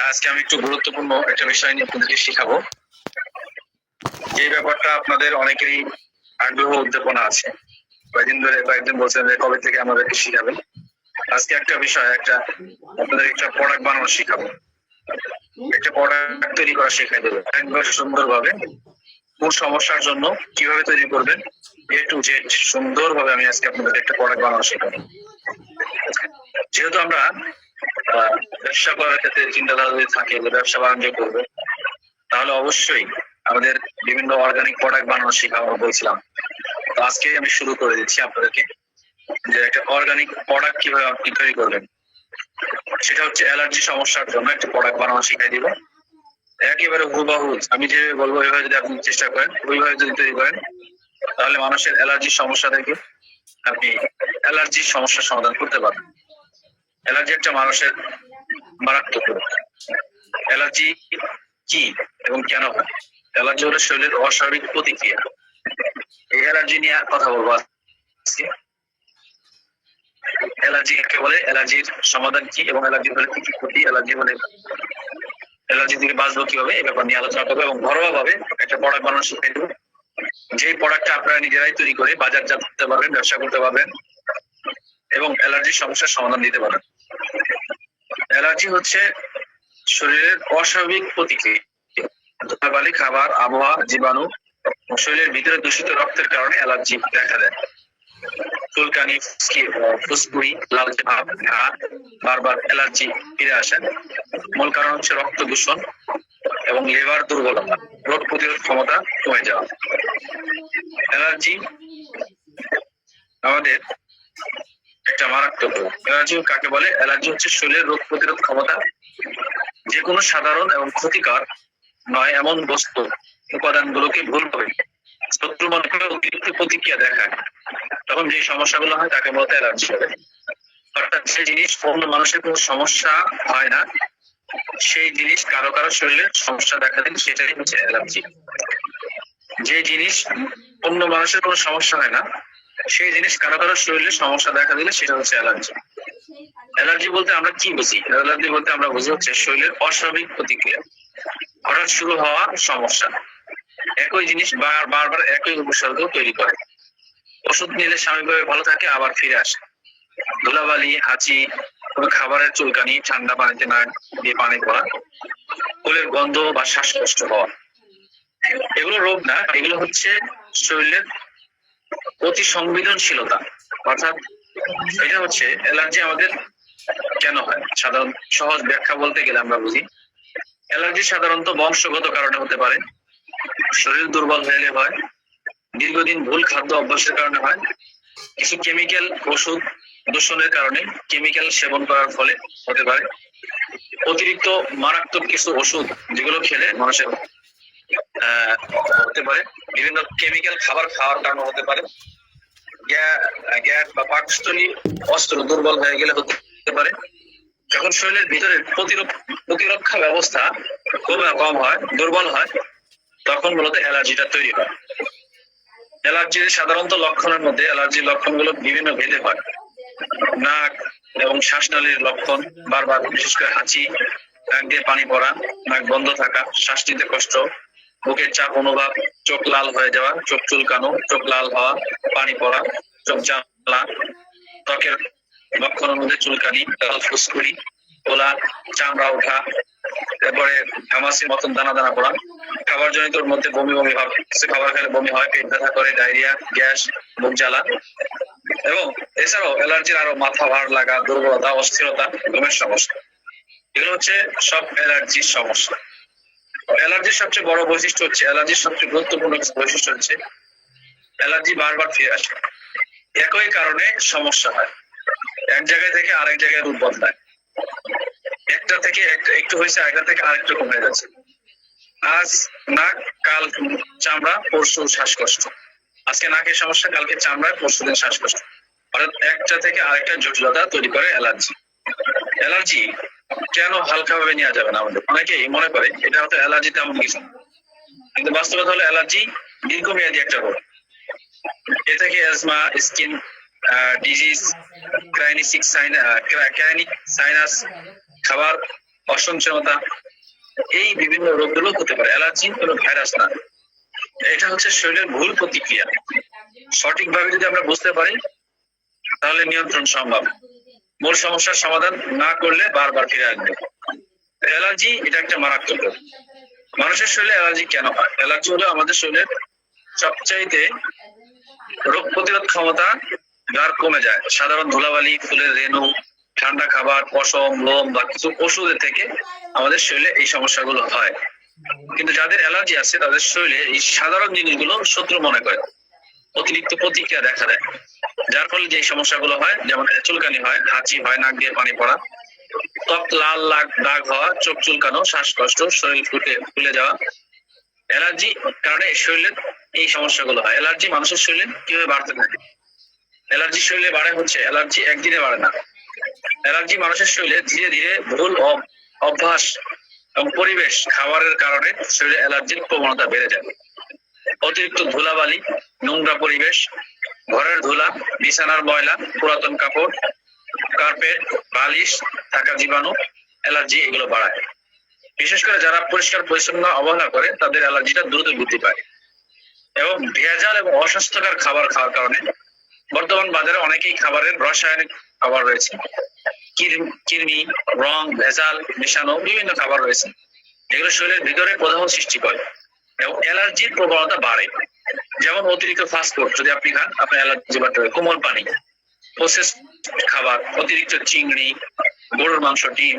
আজকে আমি একটু গুরুত্বপূর্ণ একটা বিষয় নিয়ে আপনাদেরকে শিখাবো। যে ব্যাপারটা আপনাদের অনেকেরই আগ্রহ উদ্দীপনা আছে, কয়েকদিন বলছেন যে কবে থেকে আমাদেরকে শিখাবেন। আজকে একটা বিষয়, আপনাদের একটা প্রোডাক্ট বানানো শিখাবো, একটা প্রোডাক্ট তৈরি করা শেখাই দেবো একবার সুন্দরভাবে। কোন সমস্যার জন্য কিভাবে তৈরি করবেন A to Z সুন্দরভাবে আমি আজকে আপনাদের একটা প্রোডাক্ট বানানো শেখাবো। যেহেতু আমরা ব্যবসা করার ক্ষেত্রে চিন্তাধারা যদি থাকে যে ব্যবসা বাণিজ্য করবে, তাহলে অবশ্যই আমাদের বিভিন্ন অর্গানিক প্রোডাক্ট বানানো শেখাবো বলছিলাম। তো আজকে আমি শুরু করে দিচ্ছি আপনাদেরকে যে একটা অর্গানিক প্রোডাক্ট কিভাবে আপনি তৈরি করবেন। সেটা হচ্ছে অ্যালার্জি সমস্যার জন্য একটা প্রোডাক্ট বানানো শিখাই দিব। একেবারে হুবাহু আমি যেভাবে বলবো ওইভাবে যদি আপনি চেষ্টা করেন, ওইভাবে যদি তৈরি করেন, তাহলে মানুষের অ্যালার্জির সমস্যা থেকে আপনি অ্যালার্জির সমস্যার সমাধান করতে পারবেন। অ্যালার্জি একটা মানুষের মারাত্মক রোগ। অ্যালার্জি কি এবং কেন হয়? অ্যালার্জি হলো শরীরের অস্বাভাবিক প্রতিক্রিয়া। এই অ্যালার্জি নিয়ে কথা বলবো আজকে। অ্যালার্জি কাকে বলে, অ্যালার্জির সমাধান কি, এবং অ্যালার্জি হলে কি কি ক্ষতি, অ্যালার্জি থেকে বাঁচবো কিভাবে, এই ব্যাপার নিয়ে আলোচনা করবো এবং ঘরোয়া ভাবে একটা প্রোডাক্ট বানানো শিখিয়ে দেবো। যে প্রোডাক্টটা আপনারা নিজেরাই তৈরি করে বাজারজাত করতে পারবেন, ব্যবসা করতে পারবেন এবং অ্যালার্জির সমস্যার সমাধান দিতে পারবেন। অ্যালার্জি হচ্ছে শরীরের অস্বাভাবিক প্রতিক্রিয়া। ধুলাবালি, খাবার, আবহাওয়া, জীবাণু, শরীরের ভিতরে দূষিত রক্তের কারণে অ্যালার্জি দেখা দেয়। চুলকানি, ফুসকুড়ি, লালচে ভাব, ঘা, বারবার অ্যালার্জি ফিরে আসে। মূল কারণ হচ্ছে রক্ত দূষণ এবং লিভার দুর্বলতা, রোগ প্রতিরোধ ক্ষমতা কমে যাওয়া। অ্যালার্জি আমাদের একটা মারাত্মক রোগ। অ্যালার্জি কাকে বলে? অ্যালার্জি হচ্ছে শরীরের রোগ প্রতিরোধ ক্ষমতা যে কোনো সাধারণ এবং ক্ষতিকর নয় এমন বস্তু উপাদানগুলোকে ভুলভাবে শত্রু মনে করে অতিরিক্ত প্রতিক্রিয়া দেখায়, তখন যে সমস্যাগুলো হয় তাকে বলতে অ্যালার্জি হবে। অর্থাৎ সেই জিনিস অন্য মানুষের কোনো সমস্যা হয় না, সেই জিনিস কারো কারো শরীরে সমস্যা দেখা দিলে সেটাই হচ্ছে অ্যালার্জি। যে জিনিস অন্য মানুষের কোনো সমস্যা হয় না, সেই জিনিস কারো কারো শরীরে সমস্যা দেখা দিলে সেটা হচ্ছে অ্যালার্জি। অ্যালার্জি বলতে আমরা কি বুঝি? অ্যালার্জি বলতে আমরা বুঝি হচ্ছে শরীরের অস্বাভাবিক প্রতিক্রিয়া, হঠাৎ শুরু হওয়া সমস্যা, একই জিনিস বারবার একই উপসর্গ তৈরি করে। ওষুধ নিলে স্বাভাবিকভাবে ভালো থাকে, আবার ফিরে আসে। ধুলাবালি, হাঁচি, খাবারের চুলকানি, ঠান্ডা পানিতে না দিয়ে পানি পড়া, ফুলের গন্ধ বা শ্বাসকষ্ট হওয়া, এগুলো রোগ না, এগুলো হচ্ছে শরীরের অতি সংবেদনশীলতা। অর্থাৎ এটা হচ্ছে অ্যালার্জি আমাদের কেন হয়। সাধারণ সহজ ব্যাখ্যা বলতে গেলে আমরা বুঝি অ্যালার্জি সাধারণত বংশগত কারণে হতে পারে, শরীর দুর্বল হয়ে গেলে হয়, দীর্ঘদিন ভুল খাদ্য অভ্যাসের কারণে হয়, কিছু কেমিক্যাল ওষুধ দূষণের কারণে কেমিক্যাল সেবন করার ফলে হতে পারে, অতিরিক্ত মারাত্মক কিছু ওষুধ যেগুলো খেলে মানুষের হতে পারে, বিভিন্ন কেমিক্যাল খাবার খাওয়ার কারণে হতে পারে, গ্যাস বা পাকস্থলী অস্ত্র দুর্বল হয়ে গেলে হতে পারে। যখন শরীরের ভিতরের প্রতিরক্ষা ব্যবস্থা খুব কম হয়, দুর্বল হয়, তখন মূলত অ্যালার্জিটা তৈরি হয়। অ্যালার্জির সাধারণত লক্ষণের মধ্যে অ্যালার্জির লক্ষণগুলো বিভিন্ন ভেদে হয়। নাক এবং শ্বাসনালীর লক্ষণ, বারবার বিশেষ করে হাঁচি, নাক দিয়ে পানি পড়া, নাক বন্ধ থাকা, শ্বাস নিতে কষ্ট, বুকের চাপ অনুভব, চোখ লাল হয়ে যাওয়া, চোখ চুলকানো, চোখ লাল হওয়া, পানি পড়া, চোখ জ্বালা, ত্বকের লক্ষণের মধ্যে চুলকানি, ফুসকুড়ি, ফোলা, চামড়া ওঠা, তারপরে ঘামাচির মতন দানা দানা পড়া, খাবার জনিতর মধ্যে বমি বমি ভাব, কিছু খাবার খেলে বমি হয়, পেট ব্যথা করে, ডায়রিয়া, গ্যাস, বুক জ্বালা। এবং এছাড়াও অ্যালার্জির আরো মাথা ভার লাগা, দুর্বলতা, অস্থিরতা, ঘুমের সমস্যা, এগুলো হচ্ছে সব অ্যালার্জির সমস্যা। অ্যালার্জির সবচেয়ে বড় বৈশিষ্ট্য হচ্ছে, অ্যালার্জির সবচেয়ে গুরুত্বপূর্ণ বৈশিষ্ট্য হচ্ছে অ্যালার্জি বারবার ফিরে আসে, একই কারণে সমস্যা হয়, এক জায়গায় থেকে আরেক জায়গায় রূপ বদলায়, একটা থেকে একটু হয়েছে আরেকটা থেকে আরেকটু কমে যাচ্ছে। আজ নাক, কাল চামড়া, পরশু শ্বাসকষ্ট। আজকে নাকের সমস্যা, কালকে চামড়ায়, পরশু দিন শ্বাসকষ্ট। অর্থাৎ একটা থেকে আরেকটা জটিলতা তৈরি করে অ্যালার্জি। অ্যালার্জি কেন হালকাভাবে নেওয়া যাবে না? আমাদের অনেকেই মনে করে এটা হয়তো অ্যালার্জি তেমন কিছু, কিন্তু বাস্তবতা হলো অ্যালার্জি দীর্ঘমেয়াদী একটা রোগ। এ থেকে অ্যাজমা, স্কিন ডিজিজ, ক্রাইনিক সাইনাস, খাবার অসঞ্চয়তা, এই বিভিন্ন রোগগুলো হতে পারে। অ্যালার্জি কোনো ভাইরাস না, এটা হচ্ছে শরীরের ভুল প্রতিক্রিয়া। সঠিকভাবে যদি আমরা বুঝতে পারি তাহলে নিয়ন্ত্রণ সম্ভব। মূল সমস্যার সমাধান না করলে বারবার ফিরে আসবে। অ্যালার্জি এটা একটা মারাত্মক রোগ। মানুষের শরীরে অ্যালার্জি কেন হয়? অ্যালার্জি হলো আমাদের শরীরের সবচাইতে রোগ প্রতিরোধ ক্ষমতা যার কমে যায়। সাধারণ ধুলাবালি, ফুলের রেণু, ঠান্ডা খাবার, পশম, লোম বা কিছু ওষুধের থেকে আমাদের শরীরে এই সমস্যাগুলো হয়। কিন্তু যাদের অ্যালার্জি আছে তাদের শরীরে এই সাধারণ জিনিসগুলো শত্রু মনে করে, অতিরিক্ত প্রতিক্রিয়া দেখা দেয়, যার ফলে যে সমস্যাগুলো হয়, যেমন চুলকানি হয়, হাঁচি হয়, নাক দিয়ে পানি পড়া, ত্বক লাল দাগ হওয়া, চোখ চুলকানো, শ্বাসকষ্ট, শরীর ফুলে যাওয়া। অ্যালার্জি কারণে শরীরের এই সমস্যাগুলো হয়। অ্যালার্জি মানুষের শরীরে কিভাবে বাড়তে থাকে? অ্যালার্জি শরীরে বাড়ে হচ্ছে, অ্যালার্জি একদিনে বাড়ে না। অ্যালার্জি মানুষের শরীরে ধীরে ধীরে ভুল অভ্যাস এবং পরিবেশ, খাবারের কারণে শরীরে অ্যালার্জির প্রবণতা বেড়ে যায়। অতিরিক্ত ধুলাবালি, নোংরা পরিবেশ, ঘরের ধুলা, বিছানার ময়লা, পুরাতন কাপড়, কার্পেট, বালিশ থাকা জীবাণু অ্যালার্জি এগুলো বাড়ায়। বিশেষ করে যারা পরিষ্কার পরিচ্ছন্ন অবহেলা করে তাদের অ্যালার্জিটা দ্রুত বৃদ্ধি পায়। এবং ভেজাল এবং অস্বাস্থ্যকর খাবার খাওয়ার কারণে বর্তমান বাজারে অনেকেই খাবারের রাসায়নিক খাবার রয়েছে, কৃমি, রং, ভেজাল মেশানো বিভিন্ন খাবার রয়েছে, এগুলো শরীরের ভিতরে প্রদাহ সৃষ্টি করে এবং অ্যালার্জির প্রবণতা বাড়ে। যেমন অতিরিক্ত ফাস্টফুড যদি আপনি খান, আপনার অ্যালার্জি বাড়তে পারে। কোমল পানি, প্রসেস খাবার, অতিরিক্ত চিংড়ি, গরুর মাংস, ডিম,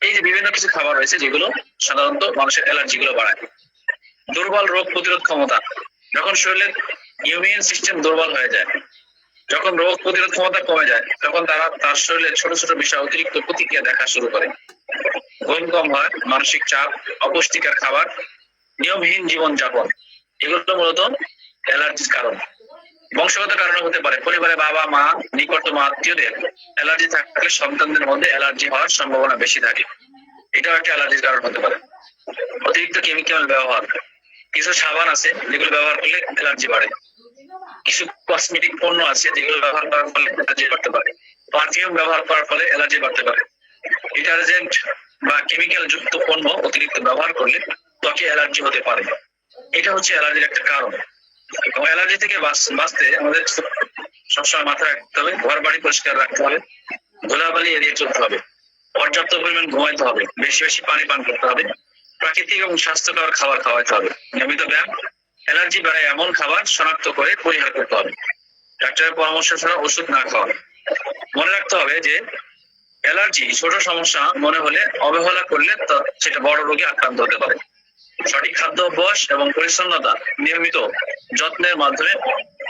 এই যে বিভিন্ন কিছু খাবার রয়েছে যেগুলো সাধারণত মানুষের অ্যালার্জি গুলো বাড়ায়। দুর্বল রোগ প্রতিরোধ ক্ষমতা, যখন শরীরের ইমিউন সিস্টেম দুর্বল হয়ে যায়, যখন রোগ প্রতিরোধ ক্ষমতা কমে যায়, তখন তার শরীরে ছোট ছোট বিষয় অতিরিক্ত প্রতিক্রিয়া দেখা শুরু করে। ঘুম কম হয়, মানসিক চাপ, অপুষ্টিকর খাবার, নিয়মহীন জীবনযাপন, এগুলো মূলত অ্যালার্জির কারণ। বংশগত কারণে হতে পারে। পরিবারে বাবা মা, নিকটতম আত্মীয়দের অ্যালার্জি থাকলে সন্তানদের মধ্যে অ্যালার্জি হওয়ার সম্ভাবনা বেশি থাকে, এটাও একটা অ্যালার্জির কারণ হতে পারে। অতিরিক্ত কেমিক্যাল ব্যবহার, কিছু সাবান আছে যেগুলো ব্যবহার করলে অ্যালার্জি বাড়ে, কিছু কসমেটিক পণ্য আছে যেগুলো ব্যবহার করার ফলে অ্যালার্জি বাড়তে পারে, পারফিউম ব্যবহার করার ফলে অ্যালার্জি বাড়তে পারে, ডিটারজেন্ট বা কেমিক্যাল যুক্ত পণ্য অতিরিক্ত ব্যবহার করলে ত্বকে অ্যালার্জি হতে পারে। এটা হচ্ছে অ্যালার্জির একটা কারণ। এবং অ্যালার্জি থেকে বাঁচতে আমাদের সবসময় মাথায় রাখতে হবে, ঘর বাড়ি পরিষ্কার রাখতে হবে, ধুলাবালি এড়িয়ে চলতে হবে, পর্যাপ্ত পরিমাণ ঘুমাইতে হবে, বেশি বেশি পানি পান করতে হবে, প্রাকৃতিক এবং স্বাস্থ্যকর খাবার খাওয়াতে হবে, নিয়মিত ব্যায়াম, অ্যালার্জি বাড়ায় এমন খাবার শনাক্ত করে পরিহার করতে হবে, ডাক্তারের পরামর্শ ছাড়া ওষুধ না খাওয়া। মনে রাখতে হবে যে অ্যালার্জি ছোট সমস্যা মনে হলে অবহেলা করলে সেটা বড় রোগে আক্রান্ত হতে পারে। সঠিক খাদ্য অভ্যাস এবং পরিচ্ছন্নতা, নিয়মিত যত্নের মাধ্যমে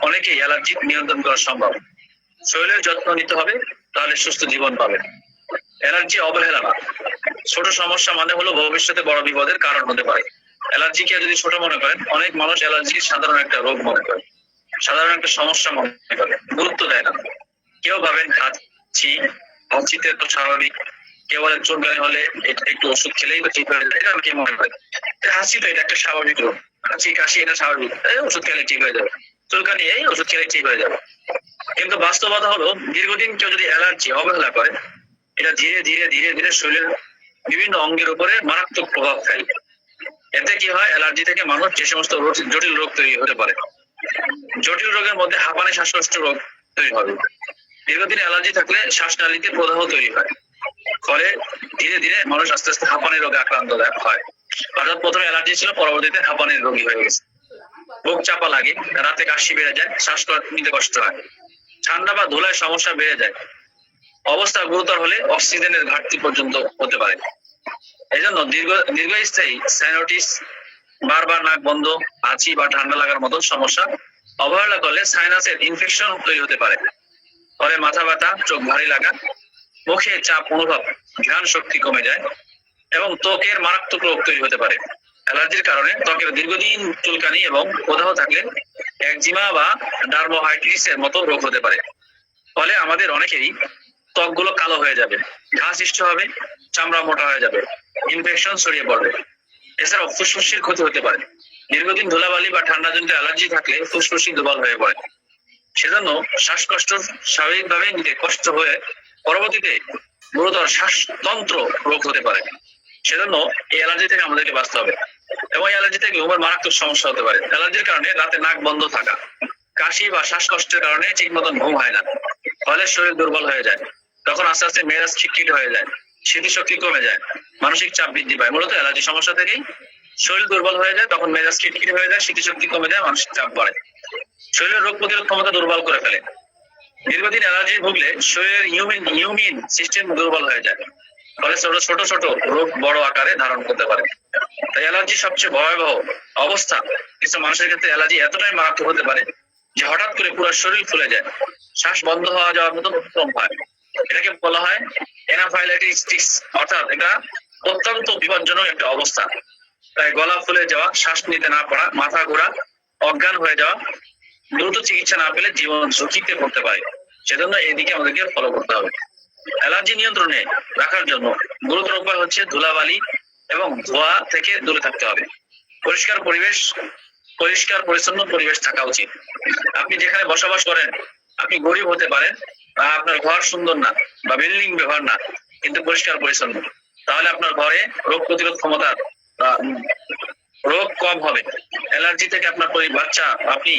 অনেকেই অ্যালার্জি নিয়ন্ত্রণ করা সম্ভব। শরীরের যত্ন নিতে হবে, তাহলে সুস্থ জীবন পাবে। অ্যালার্জি অবহেলা না, ছোট সমস্যা মানে হলো ভবিষ্যতে বড় বিপদের কারণ হতে পারে। অ্যালার্জিকে যদি ছোট মনে করেন, অনেক মানুষ অ্যালার্জি সাধারণ একটা রোগ মনে করে, সাধারণ একটা সমস্যা মনে করে, গুরুত্ব দেয় না। কেউ ভাবেন হাঁচিতে তো স্বাভাবিক, কেউ বলেন চুলকানি হলে একটু ওষুধ খেলেই তো ঠিক হয়ে যায়, এটা কি মনে করে? হাঁচি তো এটা একটা স্বাভাবিক রোগ, হাঁচি কাশি এটা স্বাভাবিক, ওষুধ খেলে ঠিক হয়ে যাবে, চুলকানি এই ওষুধ খেলে ঠিক হয়ে যাবে। কিন্তু বাস্তবতা হলো দীর্ঘদিন কেউ যদি অ্যালার্জি অবহেলা করে, এটা ধীরে ধীরে ধীরে ধীরে শরীরের বিভিন্ন অঙ্গের উপরে মারাত্মক প্রভাব ফেলে। এতে কি হয়, অ্যালার্জি থেকে মানুষ যে সমস্ত জটিল রোগ তৈরি হতে পারে। জটিল রোগের মধ্যে হাঁপানি, শ্বাসকষ্ট রোগ তৈরি হবে। দীর্ঘদিন অ্যালার্জি থাকলে শ্বাসনালীতে প্রদাহ তৈরি হয়, ফলে ধীরে ধীরে মানুষ আস্তে আস্তে হাঁপানির রোগে আক্রান্ত হয়। অর্থাৎ প্রথমে অ্যালার্জি ছিল, পরবর্তীতে হাঁপানির রোগী হয়ে গেছে। বুক চাপা লাগে, রাতে কাশি বেড়ে যায়, শ্বাস নিতে কষ্ট হয়, ঠান্ডা বা ধুলায় সমস্যা বেড়ে যায়, অবস্থা গুরুতর হলে অক্সিজেনের ঘাটতি পর্যন্ত হতে পারে। এই জন্য দীর্ঘস্থায়ী সাইনোটিস, বারবার নাক বন্ধ, হাঁচি বা ঠান্ডা লাগার মতো সমস্যা অবহেলা করলে সাইনাসের ইনফেকশন তৈরি হতে পারে। ফলে মাথা ব্যথা, চোখ ভারী লাগা, মুখে চাপ অনুভব, ঘ্রাণ শক্তি কমে যায় এবং ত্বকের মারাত্মক রোগ তৈরি হতে পারে। অ্যালার্জির কারণে ত্বকের দীর্ঘদিন চুলকানি এবং প্রদাহ থাকলে একজিমা বা ডার্মোহাইটিসের মতো রোগ হতে পারে। ফলে আমাদের অনেকেরই ত্বকগুলো কালো হয়ে যাবে, ঘা সৃষ্টি হবে, চামড়া মোটা হয়ে যাবে, ইনফেকশন ছড়িয়ে পড়বে। এছাড়াও ফুসফুসের ক্ষতি হতে পারে। দীর্ঘদিন ধুলাবালি বা ঠান্ডাজনিত অ্যালার্জি থাকলে ফুসফুস দুর্বল হয়ে পড়ে। সেজন্য শ্বাসকষ্ট স্বাভাবিকভাবে নিতে কষ্ট হয়ে পরবর্তীতে গুরুতর শ্বাসতন্ত্র রোগ হতে পারে। সেজন্য এই অ্যালার্জি থেকে আমাদেরকে বাঁচতে হবে। এবং এই অ্যালার্জি থেকে ঘুমের মারাত্মক সমস্যা হতে পারে। অ্যালার্জির কারণে রাতে নাক বন্ধ থাকা, কাশি বা শ্বাসকষ্টের কারণে ঠিক মতন ঘুম হয় না, ফলে শরীর দুর্বল হয়ে যায়। তখন আস্তে আস্তে মেজাজ খিটখিট হয়ে যায়, স্মৃতিশক্তি কমে যায়, মানসিক চাপ বৃদ্ধি পায়। মূলত অ্যালার্জি সমস্যা থেকেই শরীর দুর্বল হয়ে যায়, তখন মেজাজ খিটখিট হয়ে যায়, স্মৃতিশক্তি কমে যায়, মানসিক চাপ বাড়ে, শরীরের রোগ প্রতিরোধ ক্ষমতা দুর্বল করে ফেলে। দীর্ঘদিন অ্যালার্জি ভুগলে শরীরের ইমিউন সিস্টেম দুর্বল হয়ে যায়, ফলে ছোট ছোট ছোট রোগ বড় আকারে ধারণ করতে পারে। তাই অ্যালার্জি সবচেয়ে ভয়াবহ অবস্থা। কিছু মানুষের ক্ষেত্রে অ্যালার্জি এতটাই মারাত্মক হতে পারে যে হঠাৎ করে পুরো শরীর ফুলে যায়, শ্বাস বন্ধ হওয়া যাওয়ার মতো উপক্রম হয়। এটাকে বলা হয় এনাফাইলাইটিস, অর্থাৎ এটা অত্যন্ত বিপজ্জনক একটা অবস্থা। তাই গলা ফুলে যাওয়া, শ্বাস নিতে না পারা, মাথা ঘোরা, অজ্ঞান হয়ে যাওয়া, দ্রুত চিকিৎসা না পেলে জীবন ঝুঁকিতে পড়তে পারে। সেজন্য এদিকে আমাদেরকে ফলো করতে হবে। অ্যালার্জি নিয়ন্ত্রণে রাখার জন্য গুরুতর উপায় হচ্ছে ধুলাবালি এবং ধোঁয়া থেকে দূরে থাকতে হবে। পরিষ্কার পরিবেশ, পরিষ্কার পরিচ্ছন্ন পরিবেশ থাকা উচিত। আপনি যেখানে বসবাস করেন, আপনি গরিব হতে পারেন বা আপনার ঘর সুন্দর না বা বিল্ডিং ব্যবহার না, কিন্তু পরিষ্কার পরিচ্ছন্ন, তাহলে আপনার ঘরে রোগ প্রতিরোধ ক্ষমতা রোগ কম হবে। অ্যালার্জি থেকে আপনার বাচ্চা, আপনি,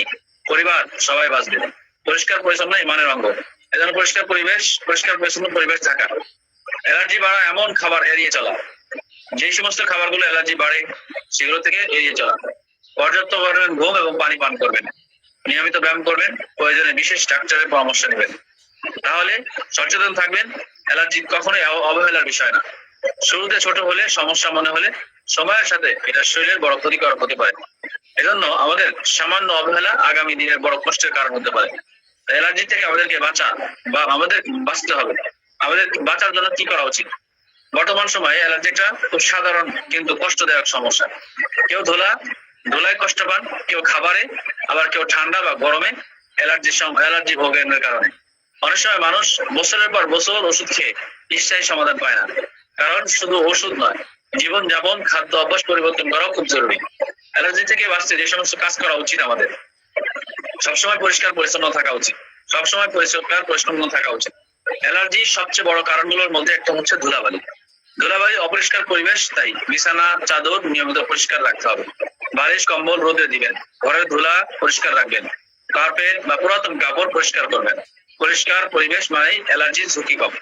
পরিবার সবাই বাঁচবে। পরিষ্কার পরিচ্ছন্ন ইমানের অঙ্গ। এজন্য পরিষ্কার পরিবেশ, পরিষ্কার পরিচ্ছন্ন পরিবেশ থাকা। অ্যালার্জি বাড়া এমন খাবার এড়িয়ে চলা, যে সমস্ত খাবারগুলো অ্যালার্জি বাড়ে সেগুলো থেকে এড়িয়ে চলা। পর্যাপ্ত পরিমাণ ঘুম এবং পানি পান করবেন, নিয়মিত ব্যায়াম করবেন, প্রয়োজনে বিশেষ ডাক্তারের পরামর্শ নেবেন। তাহলে সচেতন থাকবেন। অ্যালার্জি কখনোই অবহেলার বিষয় না। শুরুতে ছোট হলে, সমস্যা মনে হলে, সময়ের সাথে এটা শরীরের বড় ক্ষতিকারক হতে পারে। এজন্য আমাদের সামান্য অবহেলা আগামী দিনের বড় কষ্টের কারণ হতে পারে। অ্যালার্জি থেকে আমাদেরকে আমাদের বাঁচতে হবে। আমাদের বাঁচার জন্য কি করা উচিত? বর্তমান সময়ে অ্যালার্জি একটা খুব সাধারণ কিন্তু কষ্টদায়ক সমস্যা। কেউ ধুলায় কষ্ট পান, কেউ খাবারে, আবার কেউ ঠান্ডা বা গরমে অ্যালার্জি ভোগের কারণে। অনেক সময় মানুষ বছরের পর বছর ওষুধ খেয়ে স্থায়ী সমাধান পায় না। কারণ শুধু ওষুধ নয়, জীবনযাপন, খাদ্য অভ্যাস পরিবর্তন করাও খুব জরুরি। অ্যালার্জি থেকে বাঁচতে যে সমস্ত কাজ করা উচিত আমাদের: সবসময় পরিষ্কার পরিচ্ছন্ন থাকা উচিত, সবসময় পরিষ্কার পরিচ্ছন্ন থাকা উচিত। অ্যালার্জির সবচেয়ে বড় কারণগুলোর মধ্যে একটা হচ্ছে ধুলাবালি। অপরিষ্কার পরিবেশ, তাই বিছানা, চাদর নিয়মিত পরিষ্কার রাখতে হবে। বালিশ, কম্বল রোদে দিবেন, ঘরের ধুলা পরিষ্কার রাখবেন, কার্পেট বা পুরাতন কাপড় পরিষ্কার করবেন। পরিষ্কার পরিবেশ মানে অ্যালার্জির ঝুঁকি কম।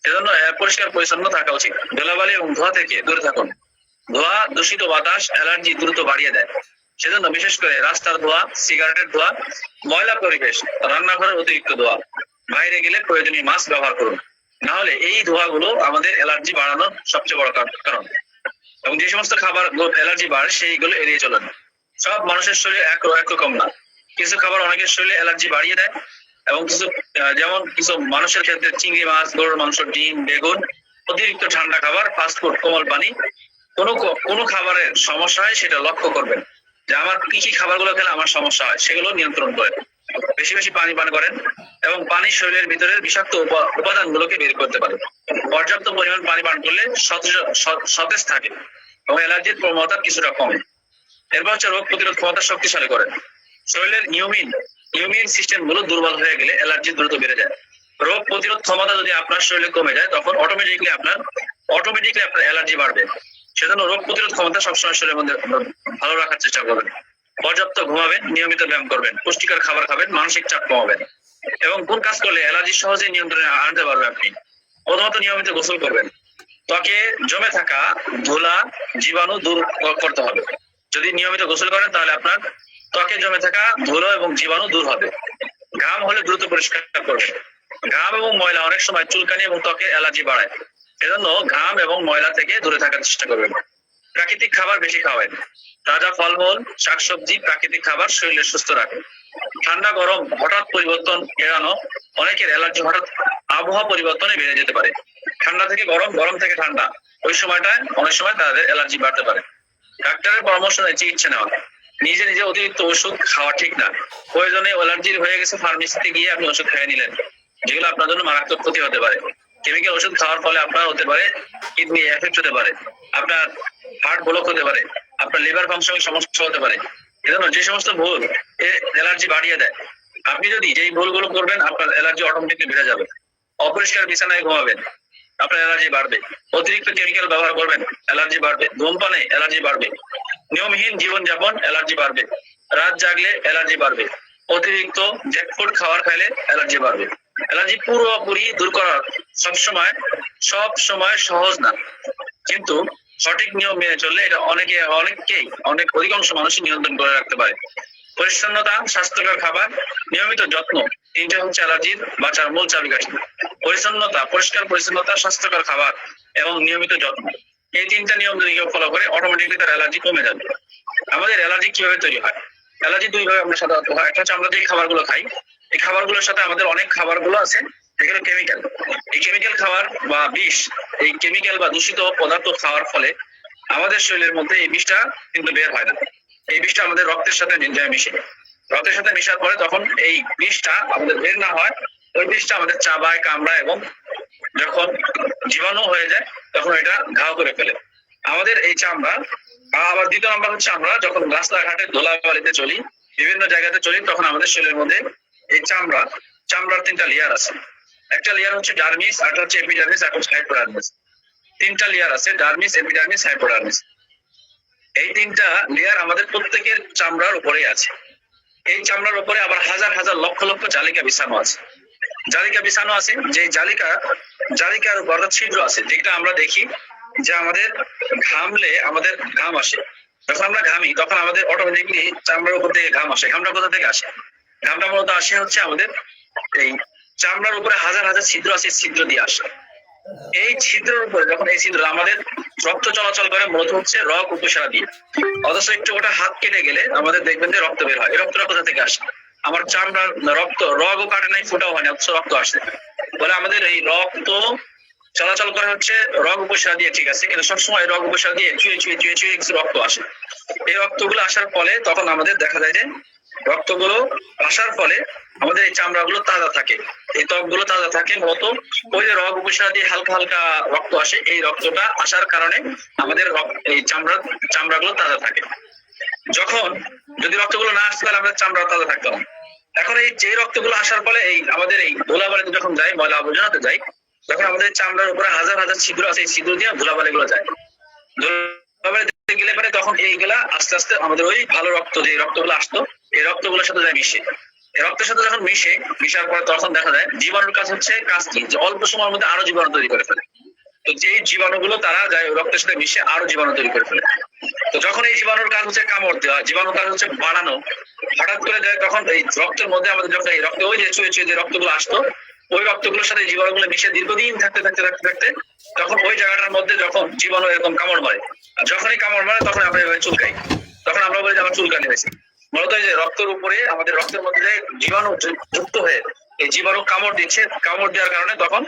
এজন্য পরিষ্কার পরিচ্ছন্ন থাকা উচিত। ধুলাবালি এবং ধোঁয়া থেকে দূরে থাকুন। ধোঁয়া, দূষিত বাতাস অ্যালার্জি দ্রুত বাড়িয়ে দেয়। সেজন্য বিশেষ করে রাস্তার ধোঁয়া, সিগারেটের ধোঁয়া, ময়লা পরিবেশ, রান্নাঘরের অতিরিক্ত ধোঁয়া, বাইরে গেলে প্রয়োজনীয় মাস্ক ব্যবহার করুন। না হলে এই ধোঁয়াগুলো আমাদের অ্যালার্জি বাড়ানোর সবচেয়ে বড় কারণ। এবং যে সমস্ত খাবার অ্যালার্জি বাড়ে সেইগুলো এড়িয়ে চলেন। সব মানুষের শরীরে একরকম না। কিছু খাবার অনেকের শরীরে অ্যালার্জি বাড়িয়ে দেয়, এবং যেমন কিছু মানুষের ক্ষেত্রে চিংড়ি মাছ, গরুর মাংস, ডিম, বেগুন, অতিরিক্ত ঠান্ডা খাবার, ফাস্টফুড, কোমল পানি। কোনো খাবারের সমস্যা হয় সেটা লক্ষ্য করবেন, যে আমার কি কি খাবারগুলো খেলে আমার সমস্যা হয়, সেগুলো নিয়ন্ত্রণ করেন। বেশি বেশি পানি পান করেন, এবং পানি শরীরের ভিতরের বিষাক্ত উপাদানগুলোকে বের করতে পারে। পর্যাপ্ত পরিমাণ পানি পান করলে সতেজ থাকে এবং অ্যালার্জির প্রবণতা কিছুটা কমে। এরপর হচ্ছে রোগ প্রতিরোধ ক্ষমতা শক্তিশালী করেন। শরীরের ইমিউন সিস্টেম গুলো দুর্বল হয়ে গেলে অ্যালার্জি দ্রুত বেড়ে যায়। রোগ প্রতিরোধ ক্ষমতা যদি আপনার শরীরে কমে যায়, তখন অটোমেটিকলি আপনার অ্যালার্জি বাড়বে। সেজন্য রোগ প্রতিরোধ ক্ষমতা সবসময় শরীরের মধ্যে ভালো রাখার চেষ্টা করবেন। পর্যাপ্ত ঘুমাবেন, নিয়মিত ব্যায়াম করবেন, পুষ্টিকর খাবার খাবেন, মানসিক চাপ কমাবেন। এবং কোন কাজ করলে অ্যালার্জি সহজেই নিয়ন্ত্রণে আনতে পারবেন আপনি? প্রথমত নিয়মিত গোসল করবেন। ত্বকে জমে থাকা ধুলা, জীবাণু দূর করতে হবে। যদি নিয়মিত গোসল করেন তাহলে আপনার ত্বকে জমে থাকা ধুলো এবং জীবাণু দূর হবে। ঘাম হলে দ্রুত পরিষ্কার করবেন। ঘাম এবং ময়লা অনেক সময় চুলকানি এবং ত্বকে অ্যালার্জি বাড়ায়। এজন্য ঘাম এবং ময়লা থেকে দূরে থাকার চেষ্টা করবেন। প্রাকৃতিক খাবার বেশি খাওয়াবেন। তাজা ফলমূল, শাকসবজি, প্রাকৃতিক খাবার শরীরে সুস্থ রাখে। ঠান্ডা গরম হঠাৎ পরিবর্তন এড়ানো। অনেকের অ্যালার্জি হঠাৎ আবহাওয়া পরিবর্তনে বেড়ে যেতে পারে। ঠান্ডা থেকে গরম, গরম থেকে ঠান্ডা, ওই সময়টায় অনেক সময় তাদের অ্যালার্জি বাড়তে পারে। ডাক্তারের পরামর্শ নিয়ে চিকিৎসা নেওয়া। নিজে নিজে অতিরিক্ত ওষুধ খাওয়া ঠিক না। প্রয়োজনে অ্যালার্জি হয়ে গেছে, ফার্মেসিতে গিয়ে আপনি ওষুধ খেয়ে নিলেন, যেগুলো আপনার জন্য মারাত্মক ক্ষতি হতে পারে। কেমিক্যাল ওষুধ খাওয়ার ফলে আপনার হতে পারে কিডনি এফেক্ট হতে পারে, আপনার হার্ট ব্লক হতে পারে, আপনার লিভার ফাংশনের সমস্যা হতে পারে। এজন্য যে সমস্ত ভুল অ্যালার্জি বাড়িয়ে দেয়, আপনি যদি যেই ভুলগুলো করবেন আপনার অ্যালার্জি অটোমেটিকলি বেড়ে যাবে। অপরিষ্কার বিছানায় ঘুমাবেন, আপনার অ্যালার্জি বাড়বে। অতিরিক্ত কেমিক্যাল ব্যবহার করবেন, অ্যালার্জি বাড়বে। ধূমপানে অ্যালার্জি বাড়বে। নিয়মহীন জীবনযাপন, অ্যালার্জি বাড়বে। রাত জাগলে অ্যালার্জি বাড়বে। অতিরিক্ত জ্যাকফুড খাবার খাইলে অ্যালার্জি বাড়বে। অ্যালার্জি পুরোপুরি দূর করা সব সময় সহজ না, কিন্তু সঠিক নিয়ম মেনে চললে এটা অনেক অধিকাংশ মানুষই নিয়ন্ত্রণ করে রাখতে পারে। পরিচ্ছন্নতা, স্বাস্থ্যকর খাবার, নিয়মিত যত্ন, তিনটা হচ্ছে অ্যালার্জির বাঁচার মূল চাবিকাঠি। পরিষ্কার পরিচ্ছন্নতা, স্বাস্থ্যকর খাবার এবং নিয়মিত যত্ন, এই তিনটা নিয়ম যদি কেউ ফলো করে অটোমেটিকলি তার অ্যালার্জি কমে যাবে। আমাদের অ্যালার্জি কিভাবে তৈরি হয়? অ্যালার্জি দুইভাবে আমরা সাধারণত হয়। একটা হচ্ছে আমরা যে খাবারগুলো খাই, এই খাবারগুলোর সাথে আমাদের অনেক খাবারগুলো আছে যেগুলো কেমিক্যাল। এই কেমিক্যাল খাবার বা বিষ, এই কেমিক্যাল বা দূষিত পদার্থ খাওয়ার ফলে আমাদের শরীরের মধ্যে এই বিষটা কিন্তু বের হয় না। এই বিষটা আমাদের রক্তের সাথে যায় মিশে। রক্তের সাথে মিশার পরে তখন এই বিষটা আমাদের বের না হয়, ওই বিষটা আমাদের চাবায়, কামড়ায় এবং যখন জীবাণু হয়ে যায় তখন এটা ঘাও করে ফেলে আমাদের এই চামড়া। আবার দ্বিতীয় নাম্বার হচ্ছে আমরা যখন রাস্তাঘাটে ধুলাবালিতে চলি, বিভিন্ন জায়গাতে চলি, তখন আমাদের শরীরের মধ্যে এই চামড়ার তিনটা লেয়ার আছে। একটা লেয়ার হচ্ছে ডার্মিস, আর হচ্ছে এপিডার্মিস, আর হচ্ছে হাইপোডার্মিস। তিনটা লেয়ার আছে, ডার্মিস, এপিডার্মিস, হাইপোডার্মিস। এই তিনটা লেয়ার আমাদের প্রত্যেকের চামড়ার উপরেই আছে। এই চামড়ার উপরে আবার হাজার হাজার লক্ষ লক্ষ জালিকা বিছানো আছে। যে জালিকার উপর ছিদ্র আছে, যেটা আমরা দেখি যে আমাদের ঘামলে আমাদের ঘাম আসে। যখন আমরা ঘামি তখন আমাদের অটোমেটিকলি চামড়ার উপর থেকে ঘাম আসে। ঘামটা কোথা থেকে আসে? ঘামটা মূলত আসে হচ্ছে আমাদের এই চামড়ার উপরে হাজার হাজার ছিদ্র আছে, ছিদ্র দিয়ে আসে। এই ছিদ্রের উপরে যখন এই ছিদ্র আমাদের রক্ত চলাচল করে মূলত হচ্ছে রগ উপসারা দিয়ে। অথচ একটু ওটা হাত কেটে গেলে আমাদের দেখবেন যে রক্ত বের হয়। এই রক্তটা কোথা থেকে আসে? আমার চামড়ার রগও কাটে নাই, ফোটাও হয় না, অথচ রক্ত আসে। বলে আমাদের এই রক্ত চলাচল করে হচ্ছে রগ উপসারা দিয়ে, ঠিক আছে, কিন্তু সবসময় রগ উপসারা দিয়ে চুয়ে কিছু রক্ত আসে। এই রক্তগুলো আসার ফলে তখন আমাদের দেখা যায় যে রক্তগুলো আসার ফলে আমাদের এই চামড়াগুলো তাজা থাকে, এই ত্বকগুলো তাজা থাকে। মূলত ওই যে রগ উপসারা দিয়ে হালকা হালকা রক্ত আসে, এই রক্তটা আসার কারণে আমাদের এই চামড়াগুলো তাজা থাকে। যখন যদি রক্তগুলো না আসতে তাহলে আমাদের চামড়া তাজা থাকতো না। এখন এই যে রক্তগুলো আসার ফলে এই আমাদের এই ধুলাবালিতে যখন যাই, ময়লা আবর্জনাতে যাই, তখন আমাদের চামড়ার উপরে হাজার হাজার ছিদ্র আছে, এই ছিদ্র দিয়ে ধুলাবালি গুলো যায়। ধুলাবালিতে গেলে পরে তখন এইগুলা আস্তে আস্তে আমাদের ওই ভালো রক্ত, যে রক্তগুলো আসতো, এই রক্তগুলোর সাথে যায় মিশে। এই রক্তের সাথে যখন মিশার পরে তখন দেখা যায় জীবাণুর কাজ কি, যে অল্প সময়ের মধ্যে আরো জীবাণু তৈরি করে ফেলে। তো যে জীবাণুগুলো তারা যায় রক্তের সাথে মিশে আরো জীবাণু তৈরি করে ফেলে। তো যখন এই জীবাণুর কাজ হচ্ছে কামড় দেওয়া, জীবাণুর কাজ হচ্ছে বাড়ানো, হঠাৎ করে যায় তখন এই রক্তের মধ্যে আমাদের যখন এই রক্ত ওই যে চুয়ে যে রক্তগুলো আসতো, ওই রক্তগুলোর সাথে জীবাণুগুলো মিশে দীর্ঘদিন থাকতে তখন ওই জায়গাটার মধ্যে যখন জীবাণু এরকম কামড় মারে, আর যখনই কামড় মারে তখন আমরা এভাবে চুলকাই, তখন আমরা বলি যে আমার চুলকানি হয়েছে। মূলত এই যে রক্তের উপরে আমাদের রক্তের মধ্যে যে জীবাণু যুক্ত হয়ে এই জীবাণু কামড় দিচ্ছে, কামড় দেওয়ার কারণে তখন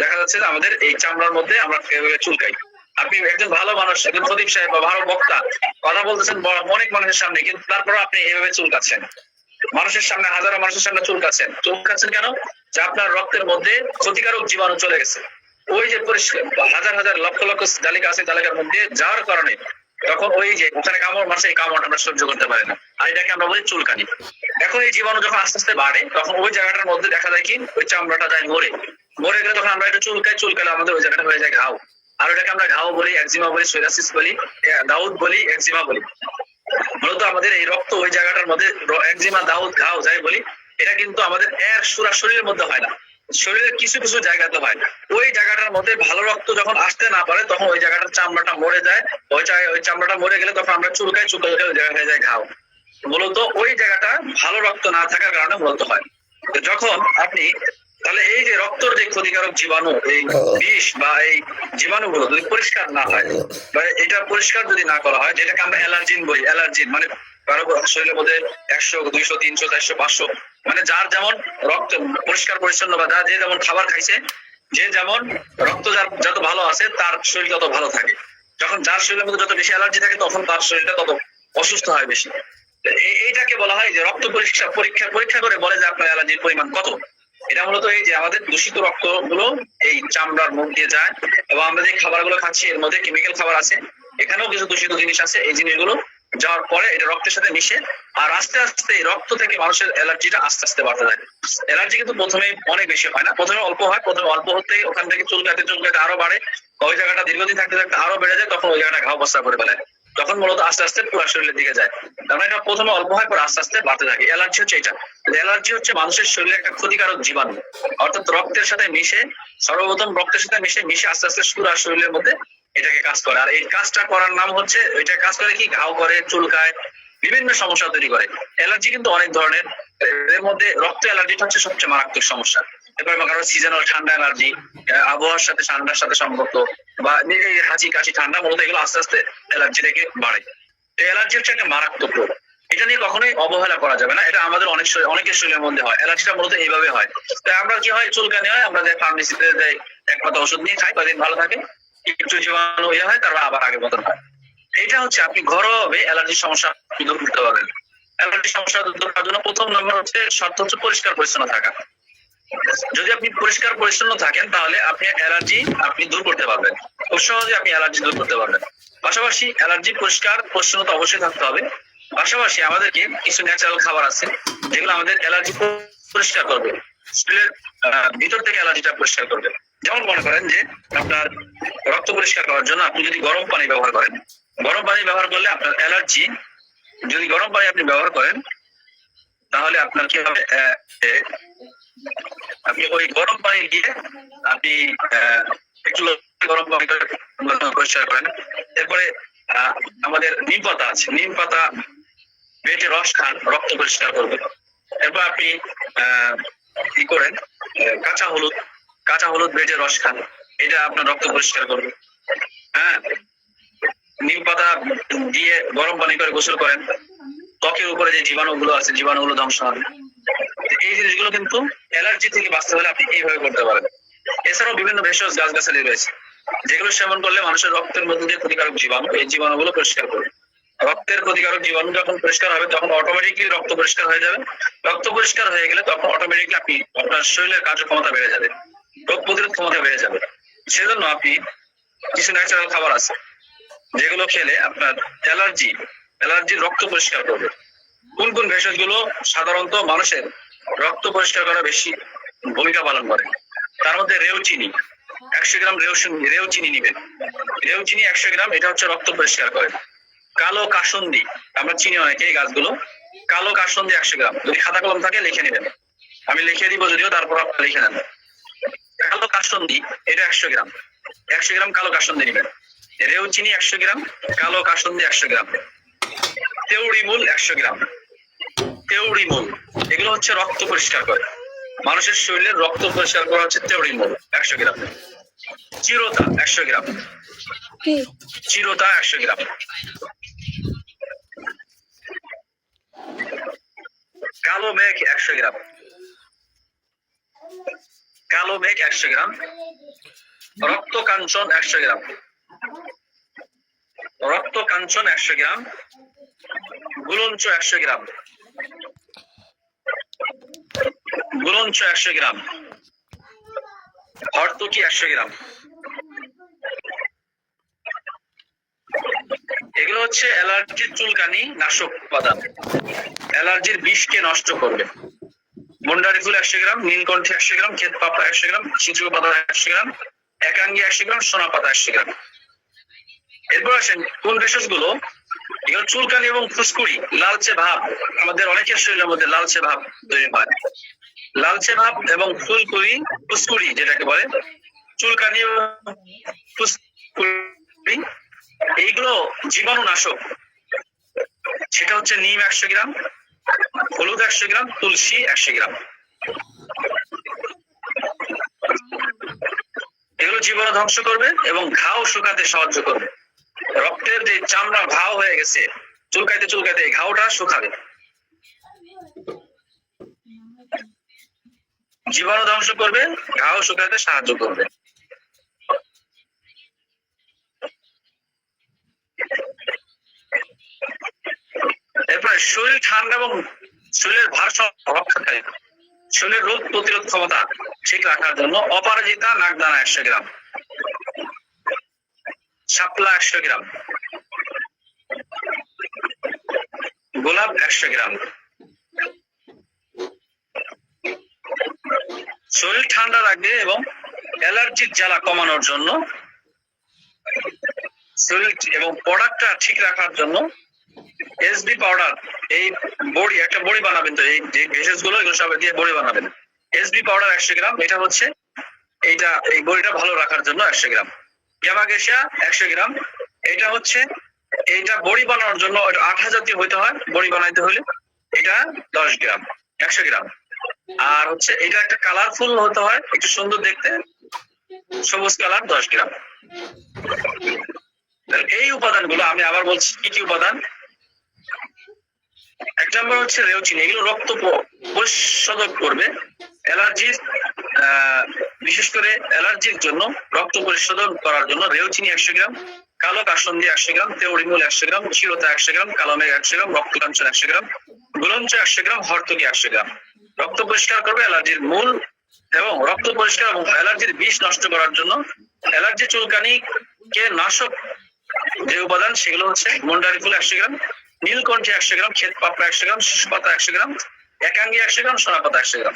দেখা যাচ্ছে যে আমাদের এই চামড়ার মধ্যে আমরা চুলকাই। আপনি একজন ভালো মানুষ, একজন খতিব সাহেব বা ভালো বক্তা, কথা বলতেছেন অনেক মানুষের সামনে, কিন্তু তারপর আপনি এইভাবে চুলকাচ্ছেন মানুষের সামনে, হাজারো মানুষের সামনে চুলকাচ্ছেন কেন? যে আপনার রক্তের মধ্যে ক্ষতিকারক জীবাণু চলে গেছে। ওই যে পরিষ্কার হাজার হাজার লক্ষ লক্ষ জালিকা আছে, জালিকার মধ্যে যাওয়ার কারণে তখন ওই যে ওখানে কামড় মারছে, এই কামড় আমরা সহ্য করতে পারি না, আর এটাকে আমরা বলি চুলকানি। এখন এই জীবাণু যখন আস্তে আস্তে বাড়ে তখন ওই জায়গাটার মধ্যে দেখা যায় কি ওই চামড়াটা যায় মরে গেলে তখন আমরা একটু চুলকালে আমাদের ওই জায়গাটা হয়ে যায় ঘাও। আর ওটাকে আমরা ঘাও বলি, একজিমা বলি, সোরিয়াসিস বলি, দাউদ বলি, একজিমা বলি। মূলত আমাদের এই রক্ত ওই জায়গাটার মধ্যে একজিমা, দাউদ, ঘাও যাই বলি, এটা কিন্তু আমাদের শরীরের মধ্যে হয় না, শরীরের কিছু কিছু জায়গাতে হয়। ওই জায়গাটার মধ্যে ভালো রক্ত যখন আসতে না পারে তখন ওই জায়গাটার চামড়াটা মরে যায়। ওই চামড়াটা মরে গেলে তখন আমরা চুলকাই ওই জায়গা হয়ে যায় ঘাও। মূলত ওই জায়গাটা ভালো রক্ত না থাকার কারণে মূলত হয়। যখন আপনি তাহলে এই যে রক্তর যে ক্ষতিকারক জীবাণু, এই বিষ বা এই জীবাণুগুলো যদি পরিষ্কার না হয় বা এটা পরিষ্কার যদি না করা হয়, যেটাকে আমরা অ্যালার্জিন বলি, অ্যালার্জিন মানে কারো শরীরের মধ্যে 100, 200, 300, 400, 500 মানে যার যেমন রক্ত পরিষ্কার পরিচ্ছন্ন বা যে যেমন খাবার খাইছে, যে যেমন রক্ত যত ভালো আছে তার শরীর তত ভালো থাকে। যখন যার শরীরের মধ্যে যত বেশি অ্যালার্জি থাকে তখন তার শরীরটা তত অসুস্থ হয় বেশি। এইটাকে বলা হয় যে রক্ত পরীক্ষা করে বলে যে আপনার অ্যালার্জির পরিমাণ কত। এটা মূলত এই যে আমাদের দূষিত রক্ত গুলো এই চামড়ার মুখ দিয়ে যায়, এবং আমরা যে খাবারগুলো খাচ্ছি এর মধ্যে কেমিক্যাল খাবার আছে, এখানেও কিছু দূষিত জিনিস আছে। এই জিনিসগুলো যাওয়ার পরে এটা রক্তের সাথে মিশে, আর আস্তে আস্তে এই রক্ত থেকে মানুষের অ্যালার্জিটা আস্তে আস্তে বাড়তে থাকে। অ্যালার্জি কিন্তু প্রথমে অনেক বেশি হয় না, প্রথমে অল্প হয়, প্রথমে অল্প হতে ওখান থেকে চুলকাতে চুলকাতে আরো বাড়ে, ওই জায়গাটা দীর্ঘদিন থাকতে থাকতে আরো বেড়ে যায়, তখন ওই জায়গাটা ঘাও বস্তা করে ফেলে, তখন মূলত আস্তে আস্তে পুরো শরীরের দিকে যায়। তার মানে এটা প্রথমে অল্প হয়, পরে আস্তে আস্তে বাড়তে থাকে। অ্যালার্জি হচ্ছে এটা। অ্যালার্জি হচ্ছে মানুষের শরীরে একটা ক্ষতিকারক জীবাণু, অর্থাৎ রক্তের সাথে মিশে, সর্বপ্রথম রক্তের সাথে মিশে মিশে আস্তে আস্তে পুরো শরীরের মধ্যে এটাকে কাজ করে। আর এই কাজটা করার নাম হচ্ছে, এটা কাজ করে কি, ঘাও করে, চুলকায়, বিভিন্ন সমস্যা তৈরি করে। অ্যালার্জি কিন্তু অনেক ধরনের, এর মধ্যে রক্ত অ্যালার্জিটা হচ্ছে সবচেয়ে মারাত্মক সমস্যা। এরপরে কারো সিজনাল ঠান্ডা অ্যালার্জি, আবহাওয়ার সাথে ঠান্ডার সাথে সম্পর্ক, বা হাঁচি কাশি ঠান্ডা, মূলত এগুলো আস্তে আস্তে অ্যালার্জি থেকে বাড়ে। অ্যালার্জি হচ্ছে একটা মারাত্মক রোগ, এটা নিয়ে কখনোই অবহেলা করা যাবে না। এটা আমাদের অনেকের শরীরের মধ্যে হয়। অ্যালার্জিটা মূলত এইভাবে হয়। তাই আমরা কি হয়, চুলকানি হয়, আমরা যাই ফার্মেসিতে যাই, এক পাতা ওষুধ নিয়ে খাই, কদিন ভালো থাকে, একটু জীবাণু ইয়ে হয়, তারপর আবার আগের মতন হয়। এটা হচ্ছে আপনি ঘরোয়াভাবে অ্যালার্জির সমস্যা দূর করতে পারবেন। অ্যালার্জির সমস্যা দূর করার জন্য প্রথম নম্বর হচ্ছে, শর্ত হচ্ছে পরিষ্কার পরিচ্ছন্ন থাকা। যদি আপনি পরিষ্কার পরিচ্ছন্ন থাকেন, তাহলে আপনি অ্যালার্জি আপনি দূর করতে পারবেন, খুব সহজে আপনি অ্যালার্জি দূর করতে পারবেন। পাশাপাশি অ্যালার্জি পরিষ্কার পরিচ্ছন্নতা অবশ্যই থাকতে হবে। পাশাপাশি আমাদেরকে কিছু ন্যাচারাল খাবার আছে যেগুলো আমাদের অ্যালার্জি পরিষ্কার করবে, শরীরের ভিতর থেকে অ্যালার্জিটা পরিষ্কার করবে। যেমন মনে করেন যে আপনার রক্ত পরিষ্কার করার জন্য আপনি যদি গরম পানি ব্যবহার করেন, গরম পানি ব্যবহার করলে আপনার অ্যালার্জি, যদি গরম পানি আপনি ব্যবহার করেন, তাহলে আপনার কি হবে, আপনি ওই গরম পানি দিয়ে আপনি একটু গরম পানি পরিষ্কার করেন। এরপরে আমাদের নিম পাতা আছে, নিম পাতা বেটে রস খান, রক্ত পরিষ্কার করবে। এরপর আপনি কি করেন, কাঁচা হলুদ বেটে রস খান, এটা আপনার রক্ত পরিষ্কার করবে। হ্যাঁ, নিম পাতা দিয়ে গরম পানি করে গোসল করেন, ত্বকের উপরে যে জীবাণুগুলো আছে, জীবাণুগুলো ধ্বংস হবে। এই জিনিসগুলো কিন্তু অ্যালার্জি থেকে বাঁচতে হলে আপনি এইভাবে করতে পারেন। এছাড়াও বিভিন্ন ভেষজ গাছগাছালি রয়েছে যেগুলো সেবন করলে মানুষের রক্তের মধ্যে যে ক্ষতিকারক জীবাণু, এই জীবাণুগুলো পরিষ্কার করবে। রক্তের ক্ষতিকারক জীবাণু যখন পরিষ্কার হবে, তখন অটোমেটিকলি রক্ত পরিষ্কার হয়ে যাবে। রক্ত পরিষ্কার হয়ে গেলে তখন অটোমেটিকলি আপনি আপনার শরীরের কার্যক্ষমতা বেড়ে যাবে, রোগ প্রতিরোধ ক্ষমতা বেড়ে যাবে। সেজন্য আপনি কিছু ন্যাচারাল খাবার আছে যেগুলো খেলে আপনার অ্যালার্জির রক্ত পরিষ্কার করবে। কোন কোন ভেষজ গুলো সাধারণত মানুষের রক্ত পরিষ্কার করা বেশি ভূমিকা পালন করে? তার মধ্যে রেউচিনি, 100 গ্রাম রেউচিনি নিবেন। রেউচিনি 100 গ্রাম, এটা হচ্ছে রক্ত পরিষ্কার করে। কালো কাসুন্দি, আমরা চিনি অনেকে এই গাছগুলো। কালো কাসুন্দি 100 গ্রাম, যদি খাতা কলম থাকে লিখে নেবেন, আমি লিখে দিব যদিও, তারপর আপনি লিখে নেন। কালো কাসুন্দি এটা 100 গ্রাম, 100 গ্রাম কালো কাসুন্দি নিবেন। রেউচিনি 100 গ্রাম, কালো কাসুন্দি 100 গ্রাম, তেওড়িমূল 100 গ্রাম। তেওড়িমূল এগুলো হচ্ছে রক্ত পরিষ্কার করে, মানুষের শরীরের রক্ত পরিষ্কার করা হচ্ছে তেওড়িমূল 100 গ্রাম। চিরতা 100 গ্রাম, চিরতা 100 গ্রাম। কালো মেঘ 100 গ্রাম, কালো মেঘ 100 গ্রাম। রক্ত কাঞ্চন 100 গ্রাম, রক্ত কাঞ্চন 100 গ্রাম। গুলঞ্চ 100 গ্রাম, গুলঞ্চ 100 গ্রাম। হরতকি 100 গ্রাম। এগুলো হচ্ছে অ্যালার্জির চুলকানি নাশক উপাদান, অ্যালার্জির বিষকে নষ্ট করবে। মুন্ডারি ফুল 100 গ্রাম, নীলকণ্ঠী 100 গ্রাম, ক্ষেত পাপড়া 100 গ্রাম, চিচুকা পাতা 100 গ্রাম, একাঙ্গি 100 গ্রাম, সোনা পাতা 100 গ্রাম। এরপর আসেন কোন ভেষজ গুলো এগুলো চুলকানি এবং ফুসকুড়ি, লালচে ভাব, আমাদের অনেকের শরীরের মধ্যে লালচে ভাব তৈরি হয়। লালচে ভাব এবং ফুসকুড়ি যেটাকে বলে, চুলকানি এবং ফুসকুড়ি, এইগুলো জীবাণু নাশক। সেটা হচ্ছে নিম 100 গ্রাম, হলুদ 100 গ্রাম, তুলসী 100 গ্রাম। এগুলো জীবাণু ধ্বংস করবে এবং ঘাও শুকাতে সাহায্য করবে। রক্তের যে চামড়া ঘাও হয়ে গেছে, চুলকাইতে চুলকাইতে এই ঘাওটা শুকাবে, জীবাণু ধ্বংস করবে, ঘাও শুকাতে সাহায্য করবে। এরপরে শরীর ঠান্ডা এবং শরীরের ভারসাম্য রক্ষাকারী, শরীরের রোগ প্রতিরোধ ক্ষমতা ঠিক রাখার জন্য অপরাজিতা নাগদানা 100 গ্রাম, শাপলা 100 গ্রাম, গোলাপ 100 গ্রাম। শরীর ঠান্ডা রাখবে এবং অ্যালার্জির জ্বালা কমানোর জন্য, শরীর এবং প্রোডাক্টটা ঠিক রাখার জন্য এসবি পাউডার, এই বড়ি, একটা বড়ি বানাবেন। তো এই যে ভেষজ গুলো এগুলো সব দিয়ে বড়ি বানাবেন। এসবি পাউডার 100 গ্রাম, এটা হচ্ছে এইটা, এই বড়িটা ভালো রাখার জন্য 100 গ্রাম। গ্যামাক্সিয়া 100 গ্রাম, এটা হচ্ছে এইটা বড়ি বানানোর জন্য, আঠা জাতীয় হইতে হয় বড়ি বানাইতে হলে, এটা 10 গ্রাম 100 গ্রাম। আর হচ্ছে এটা একটা কালারফুল হতে হয়, একটু সুন্দর দেখতে, সবুজ কালার 10 গ্রাম। এই উপাদানগুলো আমি আবার বলছি কি কি উপাদান। এক নম্বর হচ্ছে রেউচিন, এগুলো রক্ত পরিশোধক করবে, অ্যালার্জির বিশেষ করে অ্যালার্জির জন্য রক্ত পরিশোধন করার জন্য রেউচিনি 100 গ্রাম, কালো কাসন্দি 100 গ্রাম, তেওড়িমূল 100 গ্রাম, চিরতা 100 গ্রাম, কালো মেঘ 100 গ্রাম, রক্তকাঞ্চন 100 গ্রাম, গুলঞ্চ 100 গ্রাম, হরতকি 100 গ্রাম। রক্ত পরিষ্কার করবে অ্যালার্জির মূল এবং রক্ত পরিষ্কার এবং অ্যালার্জির বিষ নষ্ট করার জন্য অ্যালার্জি চুলকানি কে নাশক যে উপাদান সেগুলো হচ্ছে মুন্ডারি ফুল 100 গ্রাম, নীলকণ্ঠী 100 গ্রাম, ক্ষেত পাপড়া 100 গ্রাম, শিশু পাতা 100 গ্রাম, একাঙ্গি 100 গ্রাম, সোনা পাতা 100 গ্রাম।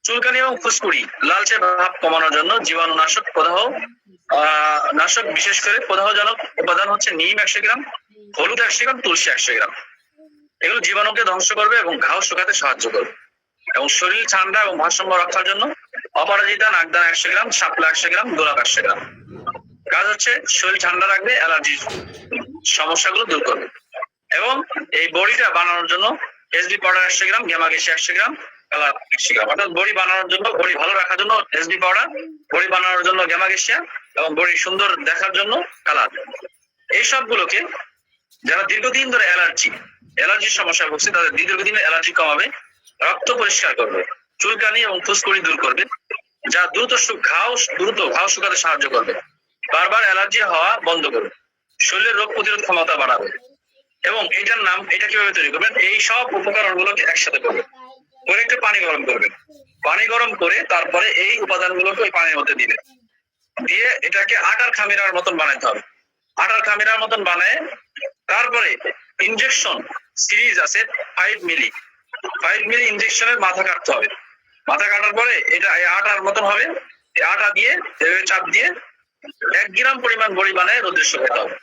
চুলকানি এবং ফুসকুড়ি লালচে ভাব কমানোর জন্য জীবাণুনাশক প্রদাহ নাশক, বিশেষ করে প্রদাহজনক উপাদান হচ্ছে নিম 100 গ্রাম, হলুদ 100 গ্রাম, তুলসী 100 গ্রাম। এগুলো জীবাণুকে ধ্বংস করবে এবং ঘাও শুকাতে সাহায্য করবে। এবং শরীর ঠান্ডা এবং ভারসাম্য রক্ষার জন্য অপরাজিতা নাগদানা 100 গ্রাম, শাপলা 100 গ্রাম, গোলাপ 100 গ্রাম। কাজ হচ্ছে শরীর ঠান্ডা রাখবে, অ্যালার্জির সমস্যাগুলো দূর করবে। এবং এই বড়িটা বানানোর জন্য এসবি পাউডার 100 গ্রাম, গ্যামাক্সিয়া 100 গ্রাম, কালার 100 গ্রাম। অর্থাৎ বড়ি বানানোর জন্য, বড়ি ভালো রাখার জন্য এসবি পাউডার, বড়ি বানানোর জন্য গ্যামাক্সিয়া এবং বড়ি সুন্দর দেখার জন্য কালার। এই সবগুলোকে যারা দীর্ঘদিন ধরে অ্যালার্জির সমস্যা ভুগছে তাদের দীর্ঘদিনের অ্যালার্জি কমাবে, রক্ত পরিষ্কার করবে, চুলকানি এবং ফুসকুড়ি দূর করবে, যা দ্রুত ঘাও শুকাতে সাহায্য করবে, বারবার অ্যালার্জি হওয়া বন্ধ করবে, শরীরের রোগ প্রতিরোধ ক্ষমতা বাড়াবে। এবং এইটার নাম, এটা কিভাবে তৈরি করবেন, এই সব উপকরণগুলোকে একসাথে করবেন, করে একটু পানি গরম করবেন, পানি গরম করে তারপরে এই উপাদানগুলোকে ওই পানির মধ্যে দিবেন, দিয়ে এটাকে আটার খামিরার মতন বানাইতে হবে। আটার খামিরার মতন বানায় তারপরে ইনজেকশন সিরিজ আছে 5 মিলি ইনজেকশনের মাথা কাটতে হবে। মাথা কাটার পরে এটা আটার মতন হবে, আটা দিয়ে চাপ দিয়ে 1 গ্রাম পরিমাণ বড়ি বানায় রোদে শুকাতে হবে।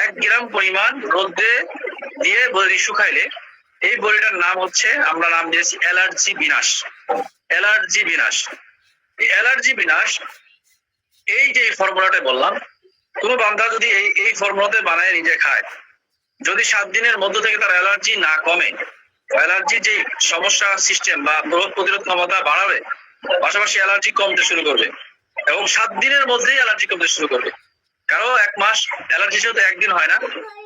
1 গ্রাম পরিমাণ রোদে দিয়ে বড়ি শুকাইলে এই বড়িটার নাম হচ্ছে, আমরা নাম দিয়েছি অ্যালার্জি বিনাশ। অ্যালার্জি বিনাশ, অ্যালার্জি বিনাশ। এই যে ফর্মুলাটা বললাম, কোনো বান্দা যদি এই ফর্মুলাতে বানায় নিজে খায়, যদি 7 দিনের মধ্য থেকে তার অ্যালার্জি না কমে, অ্যালার্জি যে সমস্যা সিস্টেম বা রোগ প্রতিরোধ ক্ষমতা বাড়াবে, পাশাপাশি অ্যালার্জি কমতে শুরু করবে এবং 7 দিনের মধ্যেই অ্যালার্জি কমতে শুরু করবে। কারো 1 মাস অ্যালার্জি শুধু একদিন হয় না,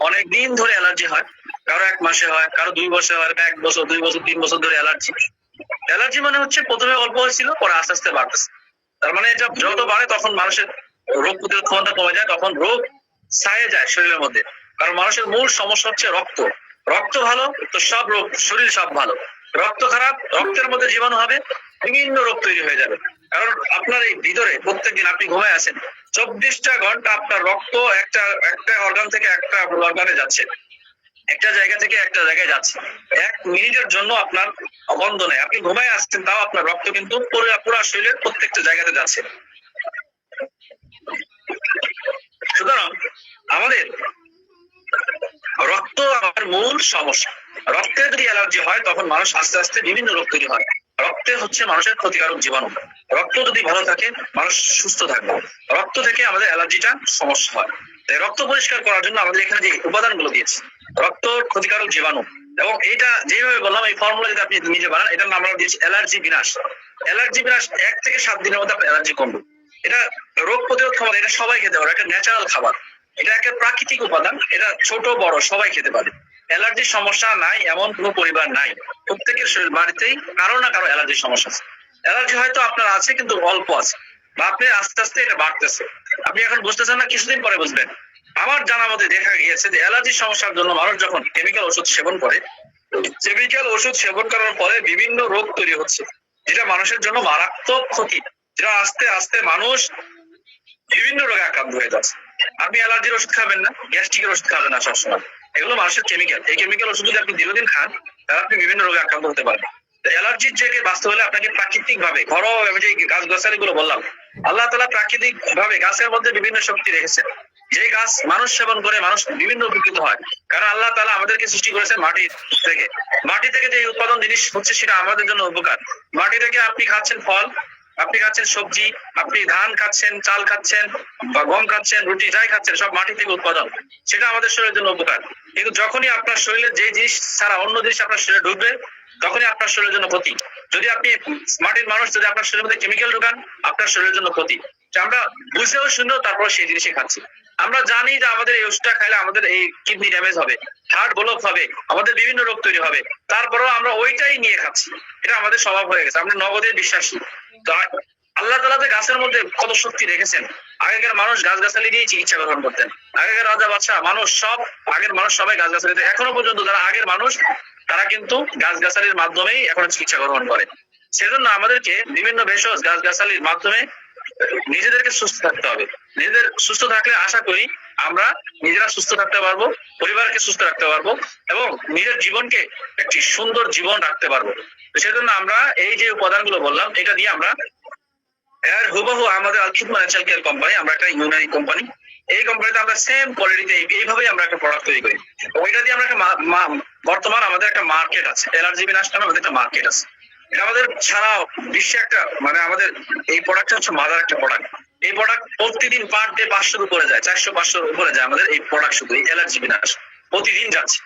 অনেক দিন ধরে অ্যালার্জি হয়, কারো 1 মাসে হয়, কারো 2 বছরে হয়, 1 বছর 2 বছর 3 বছর ধরে অ্যালার্জি। অ্যালার্জি মানে হচ্ছে প্রথমে অল্প হয়েছিল, পরে আস্তে আস্তে বাড়তেছে। তার মানে এটা যত বাড়ে তখন মানুষের রোগ প্রতিরোধ ক্ষমতা কমে যায়, তখন রোগ ছায়ে যায় শরীরের মধ্যে। কারণ মানুষের মূল সমস্যা হচ্ছে রক্ত। রক্ত ভালো তো সব রোগ, শরীর সব ভালো। রক্ত খারাপ, রক্তের মধ্যে জীবাণু হবে, বিভিন্ন রোগ তৈরি হয়ে যাবে। কারণ আপনার এই ভিতরে প্রত্যেকদিন আপনি ঘুমায় আছেন, 24টা ঘন্টা আপনার রক্ত একটা অর্গান থেকে একটা অর্গানে যাচ্ছে, একটা জায়গা থেকে একটা জায়গায় যাচ্ছে। 1 মিনিটের জন্য আপনার বন্ধ নেই, আপনি ঘুমায় আসছেন, তাও আপনার রক্ত কিন্তু পুরো শরীরের প্রত্যেকটা জায়গাতে যাচ্ছে। সুতরাং আমাদের রক্ত আমার মূল সমস্যা। রক্তে যদি অ্যালার্জি হয় তখন মানুষ আস্তে আস্তে বিভিন্ন রোগ তৈরি হয়। রক্তে হচ্ছে মানুষের ক্ষতিকারক জীবাণু। রক্ত যদি ভালো থাকে মানুষ সুস্থ থাকবে, রক্ত থেকে আমাদের অ্যালার্জিটা সমস্যা হয়। তাই রক্ত পরিষ্কার করার জন্য আমাদের এখানে যে উপাদানগুলো দিয়েছি, রক্ত ক্ষতিকারক জীবাণু, এবং এইটা যেভাবে বললাম এই ফর্মুলা যদি আপনি নিজে বানান, এটার নাম আমরা দিয়েছি অ্যালার্জি বিনাশ। অ্যালার্জি বিনাশ 1 থেকে 7 দিনের মধ্যে আপনার অ্যালার্জি কমবে। এটা রোগ প্রতিরোধ ক্ষমতা, এটা সবাই খেতে পারে, এটা ন্যাচারাল খাবার, এটা একটা প্রাকৃতিক উপাদান, এটা ছোট বড় সবাই খেতে পারে। অ্যালার্জির সমস্যা নাই এমন কোনো পরিবার নাই, প্রত্যেকের বাড়িতেই কারো না কারো অ্যালার্জির সমস্যা আছে। অ্যালার্জি হয়তো আপনার আছে কিন্তু অল্প আছে, বা আপনি আস্তে আস্তে এটা বাড়তেছে, আপনি এখন বুঝতেছেন না, কিছুদিন পরে বুঝবেন। আমার জানা মতে দেখা গিয়েছে যে অ্যালার্জির সমস্যার জন্য মানুষ যখন কেমিক্যাল ওষুধ সেবন করে, কেমিক্যাল ওষুধ সেবন করার ফলে বিভিন্ন রোগ তৈরি হচ্ছে, যেটা মানুষের জন্য মারাত্মক ক্ষতি, যেটা আস্তে আস্তে মানুষ বিভিন্ন রোগে আক্রান্ত হয়ে যাচ্ছে। আপনি অ্যালার্জির ওষুধ খাবেন না, গ্যাস্ট্রিকের ওষুধ খাবেন না সবসময়, এগুলো মানুষের কেমিক্যাল। এই কেমিক্যাল ওষুধ যদি আপনি দীর্ঘদিন খান তাহলে আপনি বিভিন্ন রোগে আক্রান্ত হতে পারবেন। অ্যালার্জির থেকে বাঁচতে হলে আপনাকে প্রাকৃতিক ভাবে ঘরোয়া, আমি যে গাছ গাছালি গুলো বললাম, আল্লাহ তাআলা প্রাকৃতিক ভাবে গাছের মধ্যে বিভিন্ন শক্তি রেখেছেন। যে গাছ মানুষ সেবন করে মানুষ বিভিন্ন উপকৃত হয়, কারণ আল্লাহ তাআলা আমাদেরকে সৃষ্টি করেছেন মাটি থেকে। মাটি থেকে যে উৎপাদন জিনিস হচ্ছে সেটা আমাদের জন্য উপকার। মাটি থেকে আপনি খাচ্ছেন ফল, আপনি খাচ্ছেন সবজি, আপনি ধান খাচ্ছেন, চাল খাচ্ছেন বা গম খাচ্ছেন, রুটি যাই খাচ্ছেন সব মাটি থেকে উৎপাদন, সেটা আমাদের শরীরের জন্য উপকার। কিন্তু যখনই আপনার শরীরে যে জিনিস ছাড়া অন্য জিনিস আপনার শরীরে ঢুকবে তখনই আপনার শরীরের জন্য ক্ষতি। যদি আপনি মাটির মানুষ যদি আপনার শরীরের মধ্যে কেমিক্যাল ঢুকান আপনার শরীরের জন্য ক্ষতি। আমরা বুঝেও শুনেও তারপর সেই জিনিসই খাচ্ছি। আমরা জানি যে আমাদের এই ওষুধটা খাইলে আমাদের এই কিডনি ড্যামেজ হবে, হার্ট ব্লক হবে, আমাদের বিভিন্ন রোগ তৈরি হবে, তারপরেও আমরা ওইটাই নিয়ে খাচ্ছি। এটা আমাদের স্বভাব হয়ে গেছে, আমরা নগদের বিশ্বাসী। তো আল্লাহ তাআলা যে গাছের মধ্যে কত শক্তি রেখেছেন। আগেকার মানুষ গাছ গাছালি দিয়ে চিকিৎসা গ্রহণ করতেন, আগেকার রাজা বাদশা মানুষ সব, আগের মানুষ সবাই গাছ গাছালিতে, এখনো পর্যন্ত যারা আগের মানুষ তারা কিন্তু গাছ গাছালির মাধ্যমেই এখনো চিকিৎসা গ্রহণ করে। সেজন্য আমাদেরকে বিভিন্ন ভেষজ গাছ গাছালির মাধ্যমে নিজেদেরকে সুস্থ থাকতে হবে। নিজেদের সুস্থ থাকলে আশা করি আমরা নিজেরা সুস্থ থাকতে পারবো, পরিবারকে সুস্থ রাখতে পারবো এবং নিজের জীবনকে একটি সুন্দর জীবন রাখতে পারবো। সেজন্য আমরা এই যে উপাদানগুলো বললাম এটা দিয়ে আমরা এর হুবহু আমাদের আল খিদমা ন্যাচারাল কেয়ার কোম্পানি, আমরা একটা ইউনানি কোম্পানি, এই কোম্পানিতে আমরা সেম কোয়ালিটিতে এইভাবেই আমরা একটা প্রোডাক্ট তৈরি করি। ওইটা দিয়ে আমরা একটা বর্তমান আমাদের একটা মার্কেট আছে, অ্যালার্জি বিনাশ নামে আমাদের একটা মার্কেট আছে। এটা আমাদের সারা বিশ্বে একটা মানে আমাদের এই প্রোডাক্টটা হচ্ছে মাদার একটা প্রোডাক্ট। এই প্রোডাক্ট প্রতিদিন পার ডে 500-র উপরে যায়, 400-500-র উপরে যায় আমাদের এই প্রোডাক্ট, শুধু এই অ্যালার্জি বিনাশ প্রতিদিন যাচ্ছে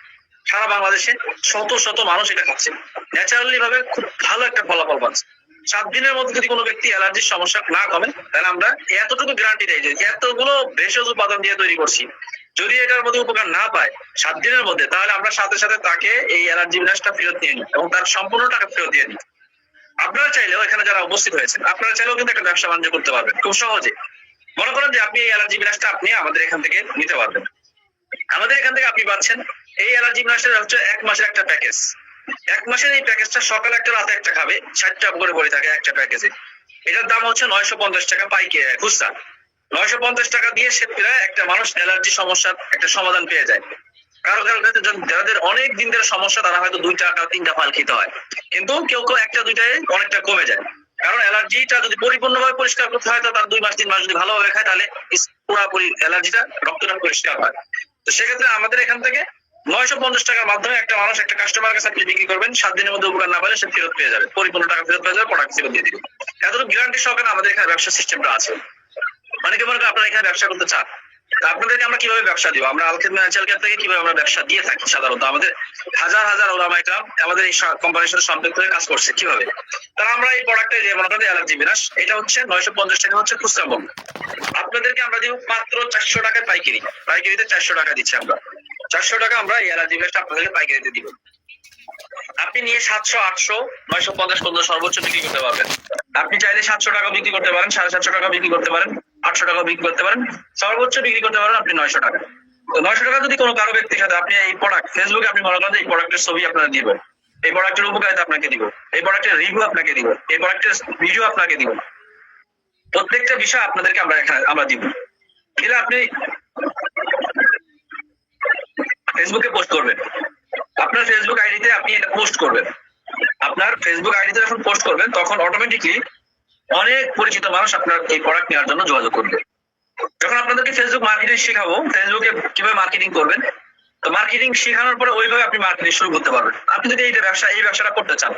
সারা বাংলাদেশে। শত শত মানুষ এটা খাচ্ছে, ন্যাচারালি ভাবে খুব ভালো একটা ফলাফল পাচ্ছে। 7 দিনের মধ্যে যদি কোনো ব্যক্তি অ্যালার্জির সমস্যা না কমে তাহলে আমরা এতটুকু গ্যারান্টি দেই যে এতগুলো ভেষজ উপাদান দিয়ে তৈরি করছি, যদি এটার মধ্যে উপকার না পায় 7 দিনের মধ্যে, তাহলে আমরা সাথে সাথে তাকে এই অ্যালার্জি বিনাশটা ফেরত দিয়ে নিই এবং তার সম্পূর্ণ টাকা ফেরত দিয়ে দিই। আপনারা চাইলেও এখানে যারা উপস্থিত হয়েছেন আপনারা চাইলেও কিন্তু একটা ব্যবসা বাণিজ্য করতে পারবেন খুব সহজে। মনে করেন যে আপনি এই অ্যালার্জি বিনাশটা আপনি আমাদের এখান থেকে নিতে পারবেন। আমাদের এখান থেকে আপনি পাচ্ছেন এই অ্যালার্জি বিনাশটা হচ্ছে 1 মাসের একটা প্যাকেজ। 1 মাসের এই প্যাকেজটা সকালে একটা রাতে একটা খাবে, 60টা করে পড়ে থাকে একটা প্যাকেজে। এটার দাম হচ্ছে 950 টাকা পাইকারি খুচরা। 950 টাকা দিয়ে সে প্রায় একটা মানুষ অ্যালার্জি সমস্যার একটা সমাধান পেয়ে যায়। কারো কারো ক্ষেত্রে যাদের অনেক দিন ধরে সমস্যা তারা হয়তো 2টা 3টা ফাল খেতে হয়, কিন্তু কেউ কেউ 1টা 2টায় অনেকটা কমে যায়। কারণ অ্যালার্জিটা যদি পরিপূর্ণভাবে পরিষ্কার করতে হয় তো তার 2 মাস 3 মাস যদি ভালোভাবে খায় তাহলে পুরোপুরি অ্যালার্জিটা রক্তটা পরিষ্কার হয়। তো সেক্ষেত্রে আমাদের এখান থেকে 950 টাকার মাধ্যমে একটা মানুষ একটা কাস্টমার কাছে আপনি বিক্রি করবেন, 7 দিনের মধ্যে উপকার না পেলে সে ফেরত পেয়ে যাবে, পরিপূর্ণ টাকা ফেরত পেয়ে যাবে, প্রোডাক্ট ফেরত দিয়ে দিবে। এতটুকু গ্যারান্টি সহকারে আমাদের এখানে ব্যবসা সিস্টেমটা আছে। অনেকে মনে করেন আপনারা এখানে ব্যবসা করতে চান, আপনাদেরকে আমরা কিভাবে ব্যবসা দিব? আমরা আল খিদমা ন্যাচারাল কেয়ার থেকে কিভাবে আমরা ব্যবসা দিয়ে থাকি, সাধারণত আমাদের হাজার হাজার ওলামা ইকরাম আমাদের এই কোম্পানির সাথে সম্পৃক্ত হয়ে কাজ করছে। কিভাবে তারা আমরা এই প্রোডাক্টটা যে মনে করেন অ্যালার্জি বিনাশ, এটা হচ্ছে 950 টাকা হচ্ছে খুচরা মূল্য, আপনাদেরকে আমরা দিব মাত্র 400 টাকায় পাইকারি। পাইকারিতে 400 টাকা দিচ্ছি আমরা, 400 টাকা আমরা এই অ্যালার্জি বিনাশটা আপনাদেরকে পাইকারিতে দিব। আপনি নিয়ে 700, 800, 950 পর্যন্ত সর্বোচ্চ বিক্রি করতে পারবেন। আপনি চাইলে 700 টাকা বিক্রি করতে পারেন, 750 টাকা বিক্রি করতে পারেন, 800 টাকা বিক্রি করতে পারেন, সর্বোচ্চ বিক্রি করতে পারেন আপনি 900 টাকা। তো 900 টাকা যদি কোনো কারো ব্যক্তির সাথে আপনি এই প্রোডাক্ট ফেসবুকে আপনি মনে করেন এই প্রোডাক্টের ছবি আপনারা দিবেন, এই প্রোডাক্টের উপকারিতা আপনাকে দিব, এই প্রোডাক্টের রিভিউ আপনাকে দিব, এই প্রোডাক্টের ভিডিও আপনাকে দিব, প্রত্যেকটা বিষয় আপনাদেরকে আমরা এখানে আমরা দিব। দিলে আপনি ফেসবুকে পোস্ট করবেন, আপনার ফেসবুক আইডিতে আপনি এটা পোস্ট করবেন। আপনার ফেসবুক আইডিতে যখন পোস্ট করবেন তখন অটোমেটিকলি অনেক পরিচিত মানুষ আপনার এই প্রোডাক্ট নেওয়ার জন্য যোগাযোগ করবে। যখন আপনাদেরকে ফেসবুক মার্কেটিং শেখাবো, ফেসবুকে কিভাবে মার্কেটিং করবেন, তো মার্কেটিং শেখানোর পরে ওইভাবে আপনি মার্কেটিং শুরু করতে পারবেন। আপনি যদি এই ব্যবসাটা করতে চান,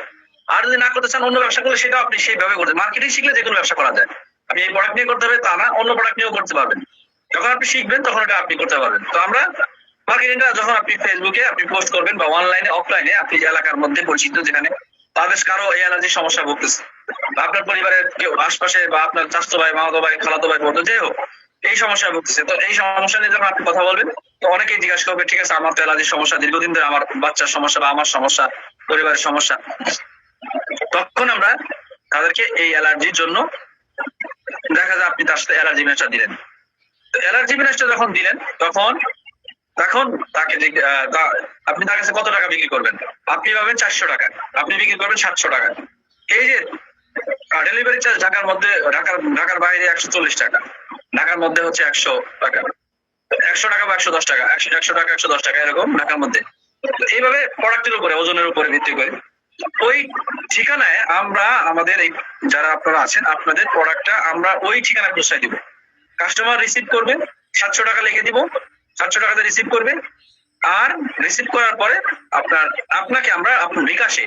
আর যদি না করতে চান অন্য ব্যবসা করলে সেটাও আপনি সেইভাবে করতে। মার্কেটিং শিখলে যে কোনো ব্যবসা করা যায়, আপনি এই প্রোডাক্ট নিয়ে করতে হবে তা না, অন্য প্রোডাক্ট নিয়েও করতে পারবেন। যখন আপনি শিখবেন তখন এটা আপনি করতে পারবেন। তো আমরা মার্কেটিংটা যখন আপনি ফেসবুকে আপনি পোস্ট করবেন বা অনলাইনে অফলাইনে আপনি যে এলাকার মধ্যে পরিচিত যেখানে তাদের কারো এই অ্যালার্জির সমস্যা ভুগতেছে, বা আপনার পরিবারের কেউ আশপাশে বা আপনার চাচাতো ভাই, মামাতো ভাই, খালাতো ভাই, বলতো যে হোক এই সমস্যা ভুগতেছে, তো এই সমস্যা নিয়ে যখন আপনি কথা বলবেন তো অনেকেই জিজ্ঞাসা করবে ঠিক আছে আমার তো অ্যালার্জির সমস্যা দীর্ঘদিন ধরে, আমার বাচ্চার সমস্যা বা আমার সমস্যা, পরিবারের সমস্যা, তখন আমরা তাদেরকে এই অ্যালার্জির জন্য দেখা যায় আপনি তার সাথে অ্যালার্জি বিনাশটা দিলেন। তো অ্যালার্জি বিনাশটা যখন দিলেন তখন তাকে আপনি তার কাছে কত টাকা বিক্রি করবেন? আপনি পাবেন 400 টাকা, আপনি বিক্রি করবেন 700 টাকা। এই যে ডেলিভারি চার্জ ঢাকার মধ্যে, ঢাকার বাইরে 140 টাকা, ঢাকার মধ্যে হচ্ছে 100 টাকা। 100 টাকা বা 110 টাকা, 100 টাকা 110 টাকা এরকম ঢাকার মধ্যে। এইভাবে প্রোডাক্টের উপরে, ওজনের উপরে ভিত্তি করে ওই ঠিকানায় আমরা আমাদের এই যারা আপনারা আছেন আপনাদের প্রোডাক্টটা আমরা ওই ঠিকানায় পৌঁছায় দিব। কাস্টমার রিসিভ করবে, 700 টাকা লিখে দিব, 700 টাকাতে রিসিভ করবে। আর রিসিভ করার পরে আপনাকে আমরা আপনার বিকাশে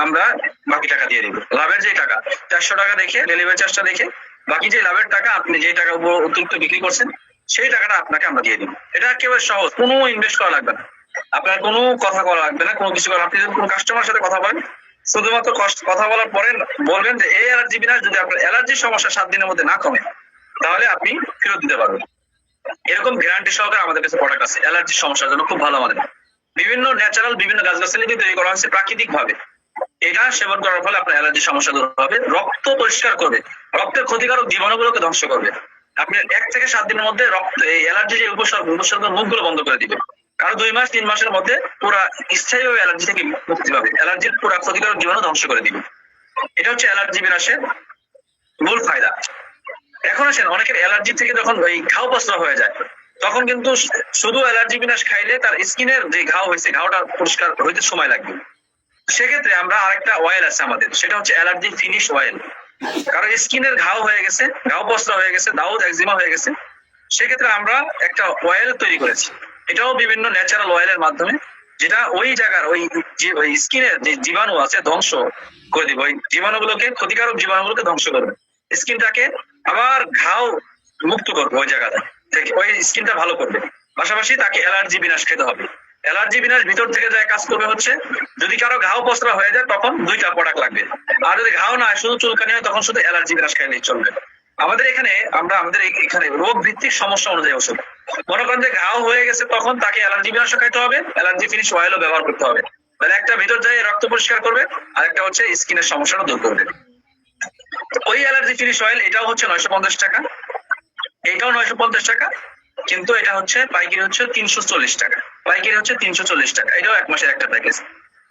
আমরা বাকি টাকা দিয়ে দিব। লাভের যে টাকা 400 টাকা দেখে, ডেলিভারি চার্জটা দেখে বাকি যে লাভের টাকা, আপনি যে টাকা অতিরিক্ত বিক্রি করছেন সেই টাকাটা আপনাকে আমরা দিয়ে দিব। এটা একেবারে সহজ, কোনো ইনভেস্ট করা লাগবে না, আপনার কোনো কথা করা লাগবে না, কোনো কিছু করা। আপনি যদি কোনো কাস্টমার সাথে কথা বলেন, শুধুমাত্র কথা বলার পরে বলবেন যে এই অ্যালার্জি বিনাশ যদি আপনার অ্যালার্জির সমস্যা 7 দিনের মধ্যে না কমে তাহলে আপনি ফেরত দিতে পারবেন। এরকম গ্যারান্টি সহকারে আমাদের কাছে প্রোডাক্ট আছে অ্যালার্জির সমস্যার জন্য, খুব ভালো আমাদের। বিভিন্ন ন্যাচারাল বিভিন্ন গাছগাছালি দিয়ে তৈরি করা হয়েছে প্রাকৃতিক ভাবে। এটা সেবন করার ফলে আপনার অ্যালার্জির সমস্যা দূর হবে, রক্ত পরিষ্কার করবে, রক্তের ক্ষতিকারক জীবাণুগুলোকে ধ্বংস করবে। আপনি 1 থেকে 7 দিনের মধ্যে রক্ত এই অ্যালার্জি যে উপসর্গ মুখগুলো বন্ধ করে দিবে। কারো 2 মাস 3 মাসের মধ্যে পুরো স্থায়ীভাবে অ্যালার্জি থেকে মুক্তি পাবে, অ্যালার্জির পুরো ক্ষতিকারক জীবাণু ধ্বংস করে দিবে। এটা হচ্ছে অ্যালার্জি বিনাশের মূল ফায়দা। এখন আসেন, অনেকের অ্যালার্জি থেকে যখন ওই ঘাও পচরা হয়ে যায় তখন কিন্তু শুধু অ্যালার্জি বিনাশ খাইলে তার স্কিনের যে ঘাও হয়েছে ঘাওটা পরিষ্কার হইতে সময় লাগবে। সেক্ষেত্রে আমরা আরেকটা অয়েল আছে আমাদের, সেটা হচ্ছে অ্যালার্জি ফিনিশ অয়েল। কারণ স্কিনের ঘাও হয়ে গেছে, ঘাও পচরা হয়ে গেছে, দাউদ একজিমা হয়ে গেছে, সেক্ষেত্রে আমরা একটা অয়েল তৈরি করেছি। এটাও বিভিন্ন ন্যাচারাল অয়েলের মাধ্যমে, যেটা ওই জায়গার ওই স্কিনের যে জীবাণু আছে ধ্বংস করে দিবে, ওই জীবাণুগুলোকে, ক্ষতিকারক জীবাণুগুলোকে ধ্বংস করবে, স্কিনটাকে আবার ঘাও মুক্ত করবে, ওই জায়গাটা থেকে ওই স্কিনটা ভালো করবে। পাশাপাশি তাকে অ্যালার্জি বিনাশ খেতে হবে। অ্যালার্জি বিনাশ ভিতর থেকে যায় কাজ করবে হচ্ছে, যদি কারো ঘাও পচরা হয়ে যায় তখন 2টা প্রোডাক্ট লাগবে। আর যদি ঘাও না হয়, শুধু চুলকানি হয়, তখন শুধু অ্যালার্জি বিনাশ খাইলেই চলবে। আমাদের এখানে রোগ ভিত্তিক সমস্যা অনুযায়ী ওষুধ। মনে করেন যে ঘাও হয়ে গেছে, তখন তাকে অ্যালার্জি বিনাশক খাইতে হবে, অ্যালার্জি ফিনিশ অয়েলও ব্যবহার করতে হবে। তাহলে একটা ভিতর যায় রক্ত পরিষ্কার করবে, আর একটা হচ্ছে স্কিনের সমস্যাটা দূর করবে। ওই অ্যালার্জি ফিনিশ অয়েল এটাও হচ্ছে 950 টাকা, এটাও 950 টাকা, কিন্তু এটা হচ্ছে পাইকারি হচ্ছে 340 টাকা, পাইকারি হচ্ছে 340 টাকা। এটাও 1 মাসের একটা প্যাকেজ।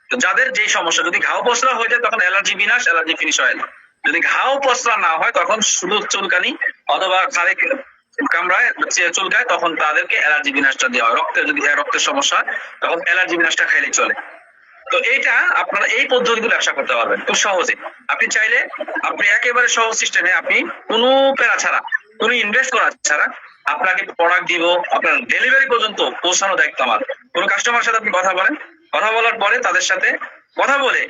তো যাদের যেই সমস্যা, যদি ঘাও পচরা হয়ে যায় তখন অ্যালার্জি বিনাশ, অ্যালার্জি ফিনিশ অয়েল। যদি ঘাও পচরা না হয়, তখন শুধু চুলকানি অথবা খালি কামড়ায় চুলকায়, তখন তাদেরকে অ্যালার্জি বিনাশটা দেওয়া হয়। যদি রক্তের সমস্যা হয় তখন অ্যালার্জি বিনাশটা খাইলেই চলে। তো এইটা আপনারা এই পদ্ধতিতে ব্যবসা করতে পারবেন খুব সহজে। আপনি চাইলে আপনি একেবারে সহজ সিস্টেমে, আপনি কোনো প্যারা ছাড়া, কোনো ইনভেস্ট করা ছাড়া আপনাকে প্রোডাক্ট দিব, আপনার ডেলিভারি পর্যন্ত পৌঁছানো দায়িত্ব আমার। কোনো কাস্টমার সাথে আপনি কথা বলেন, কথা বলার পরে তাদের সাথে কথা বলে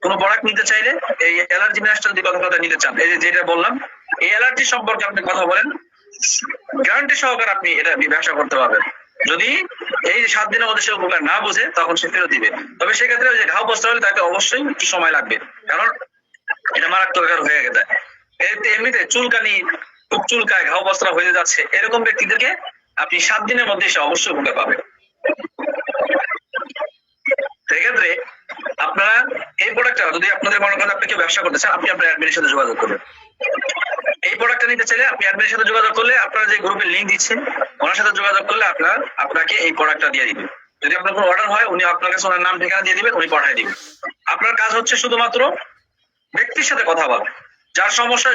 কোনো প্রোডাক্ট নিতে চাইলে, এই অ্যালার্জি বিনাশটা যদি কথা নিতে চান, এই যে যেটা বললাম, এই অ্যালার্জি সম্পর্কে আপনি কথা বলেন, গ্যারান্টি সহকারে আপনি এটা ব্যবসা করতে পারবেন। যদি এই 7 দিনের মধ্যে সে উপকার না বুঝে, তখন সে ফেরত দিবে। তবে সেক্ষেত্রে যে ঘাও পচতে হলে তাকে অবশ্যই একটু সময় লাগবে, কারণ এটা মারাত্মক হয়ে গেছে। এমনিতে চুলকানি, খুব চুলকায়, ঘাও পচরা হয়ে যাচ্ছে, এরকম ব্যক্তিদেরকে আপনি 7 দিনের মধ্যে সে অবশ্যই উপকার পাবে। সেক্ষেত্রে আপনারা এই প্রোডাক্টটা যদি আপনাদের মনে করেন আপনি কেউ ব্যবসা করতে চান, আপনি আপনার অ্যাডমিনের সাথে যোগাযোগ করবেন। এই প্রোডাক্টটা নিতে চাইলে আপনি অ্যাডমিনের সাথে যোগাযোগ করলে, আপনারা যে গ্রুপের লিংক দিচ্ছেন ওনার সাথে যোগাযোগ করলে আপনাকে এই প্রোডাক্টটা দিয়ে দিবে। যদি আপনার কোনো অর্ডার হয়, উনি আপনার কাছে ওনার নাম ঠিকানা দিয়ে দিবেন, উনি পাঠিয়ে দিবেন। আপনার কাজ হচ্ছে শুধুমাত্র ব্যক্তির সাথে কথা বলা, যার সমস্যা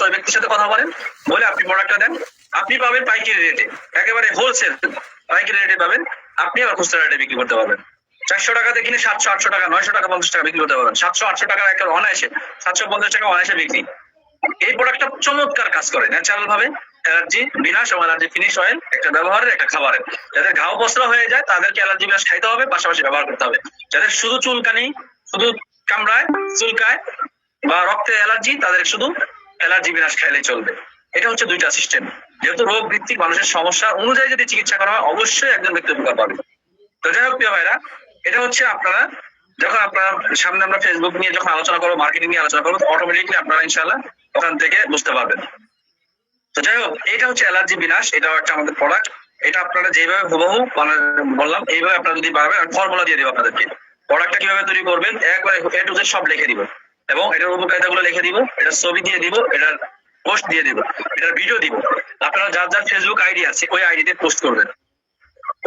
ওই ব্যক্তির সাথে কথা বলেন, বলে আপনি প্রোডাক্টটা দেন। আপনি পাবেন পাইকারি রেটে, একেবারে হোলসেল পাইকারি রেটে পাবেন। আপনি আবার খুচরা রেটে বিক্রি করতে পারবেন। 400 টাকাতে কিনে 700 800 টাকা 900 টাকা 50 টাকা বিক্রি করতে পারবেন। 700 800 টাকা একটা অনায়াসে, 750 টাকা অনায়াসে বিক্রি। এই প্রোডাক্টটা চমৎকার কাজ করে ন্যাচারাল ভাবে। অ্যালার্জি বিনাশ এবং অ্যালার্জি ফিনিশ অয়েল একটা ব্যবহারের, একটা খাবারের। যাদের ঘাও পচরা হয়ে যায় তাদেরকে অ্যালার্জি বিনাশ খাইতে হবে, পাশাপাশি ব্যবহার করতে হবে। যাদের শুধু চুলকানি, শুধু কামড়ায়, চুলকায় বা রক্তে অ্যালার্জি, তাদের শুধু অ্যালার্জি বিনাশ খাইলেই চলবে। এটা হচ্ছে 2টা সিস্টেম। যেহেতু রোগ ভিত্তিক মানুষের সমস্যা অনুযায়ী যদি চিকিৎসা করা হয়, অবশ্যই একজন ব্যক্তি উপকার পাবে। তো যাই হোক প্রিয় ভাইরা, এটা হচ্ছে আপনারা যখন আপনার সামনে আমরা ফেসবুক নিয়ে যখন আলোচনা করবো, মার্কেটিং নিয়ে আলোচনা করবো, অটোমেটিকলি আপনারা ইনশাআল্লাহ ওখান থেকে বুঝতে পারবেন। তো যাই হোক, এটা হচ্ছে অ্যালার্জি বিনাশ, এটাও একটা আমাদের প্রোডাক্ট। এটা আপনারা যেভাবে হুবহু বললাম, এইভাবে আপনারা যদি পারবেন, ফর্মুলা দিয়ে দেবো আপনাদেরকে। প্রোডাক্টটা কিভাবে তৈরি করবেন একবারে A to Z সব লিখে দিব, এবং এটার উপকারিতা গুলো লিখে দিব, এটার ছবি দিয়ে দিব, এটার পোস্ট দিয়ে দিব, এটার ভিডিও দিব। আপনারা যার যার ফেসবুক আইডি আছে ওই আইডিতে পোস্ট করবেন,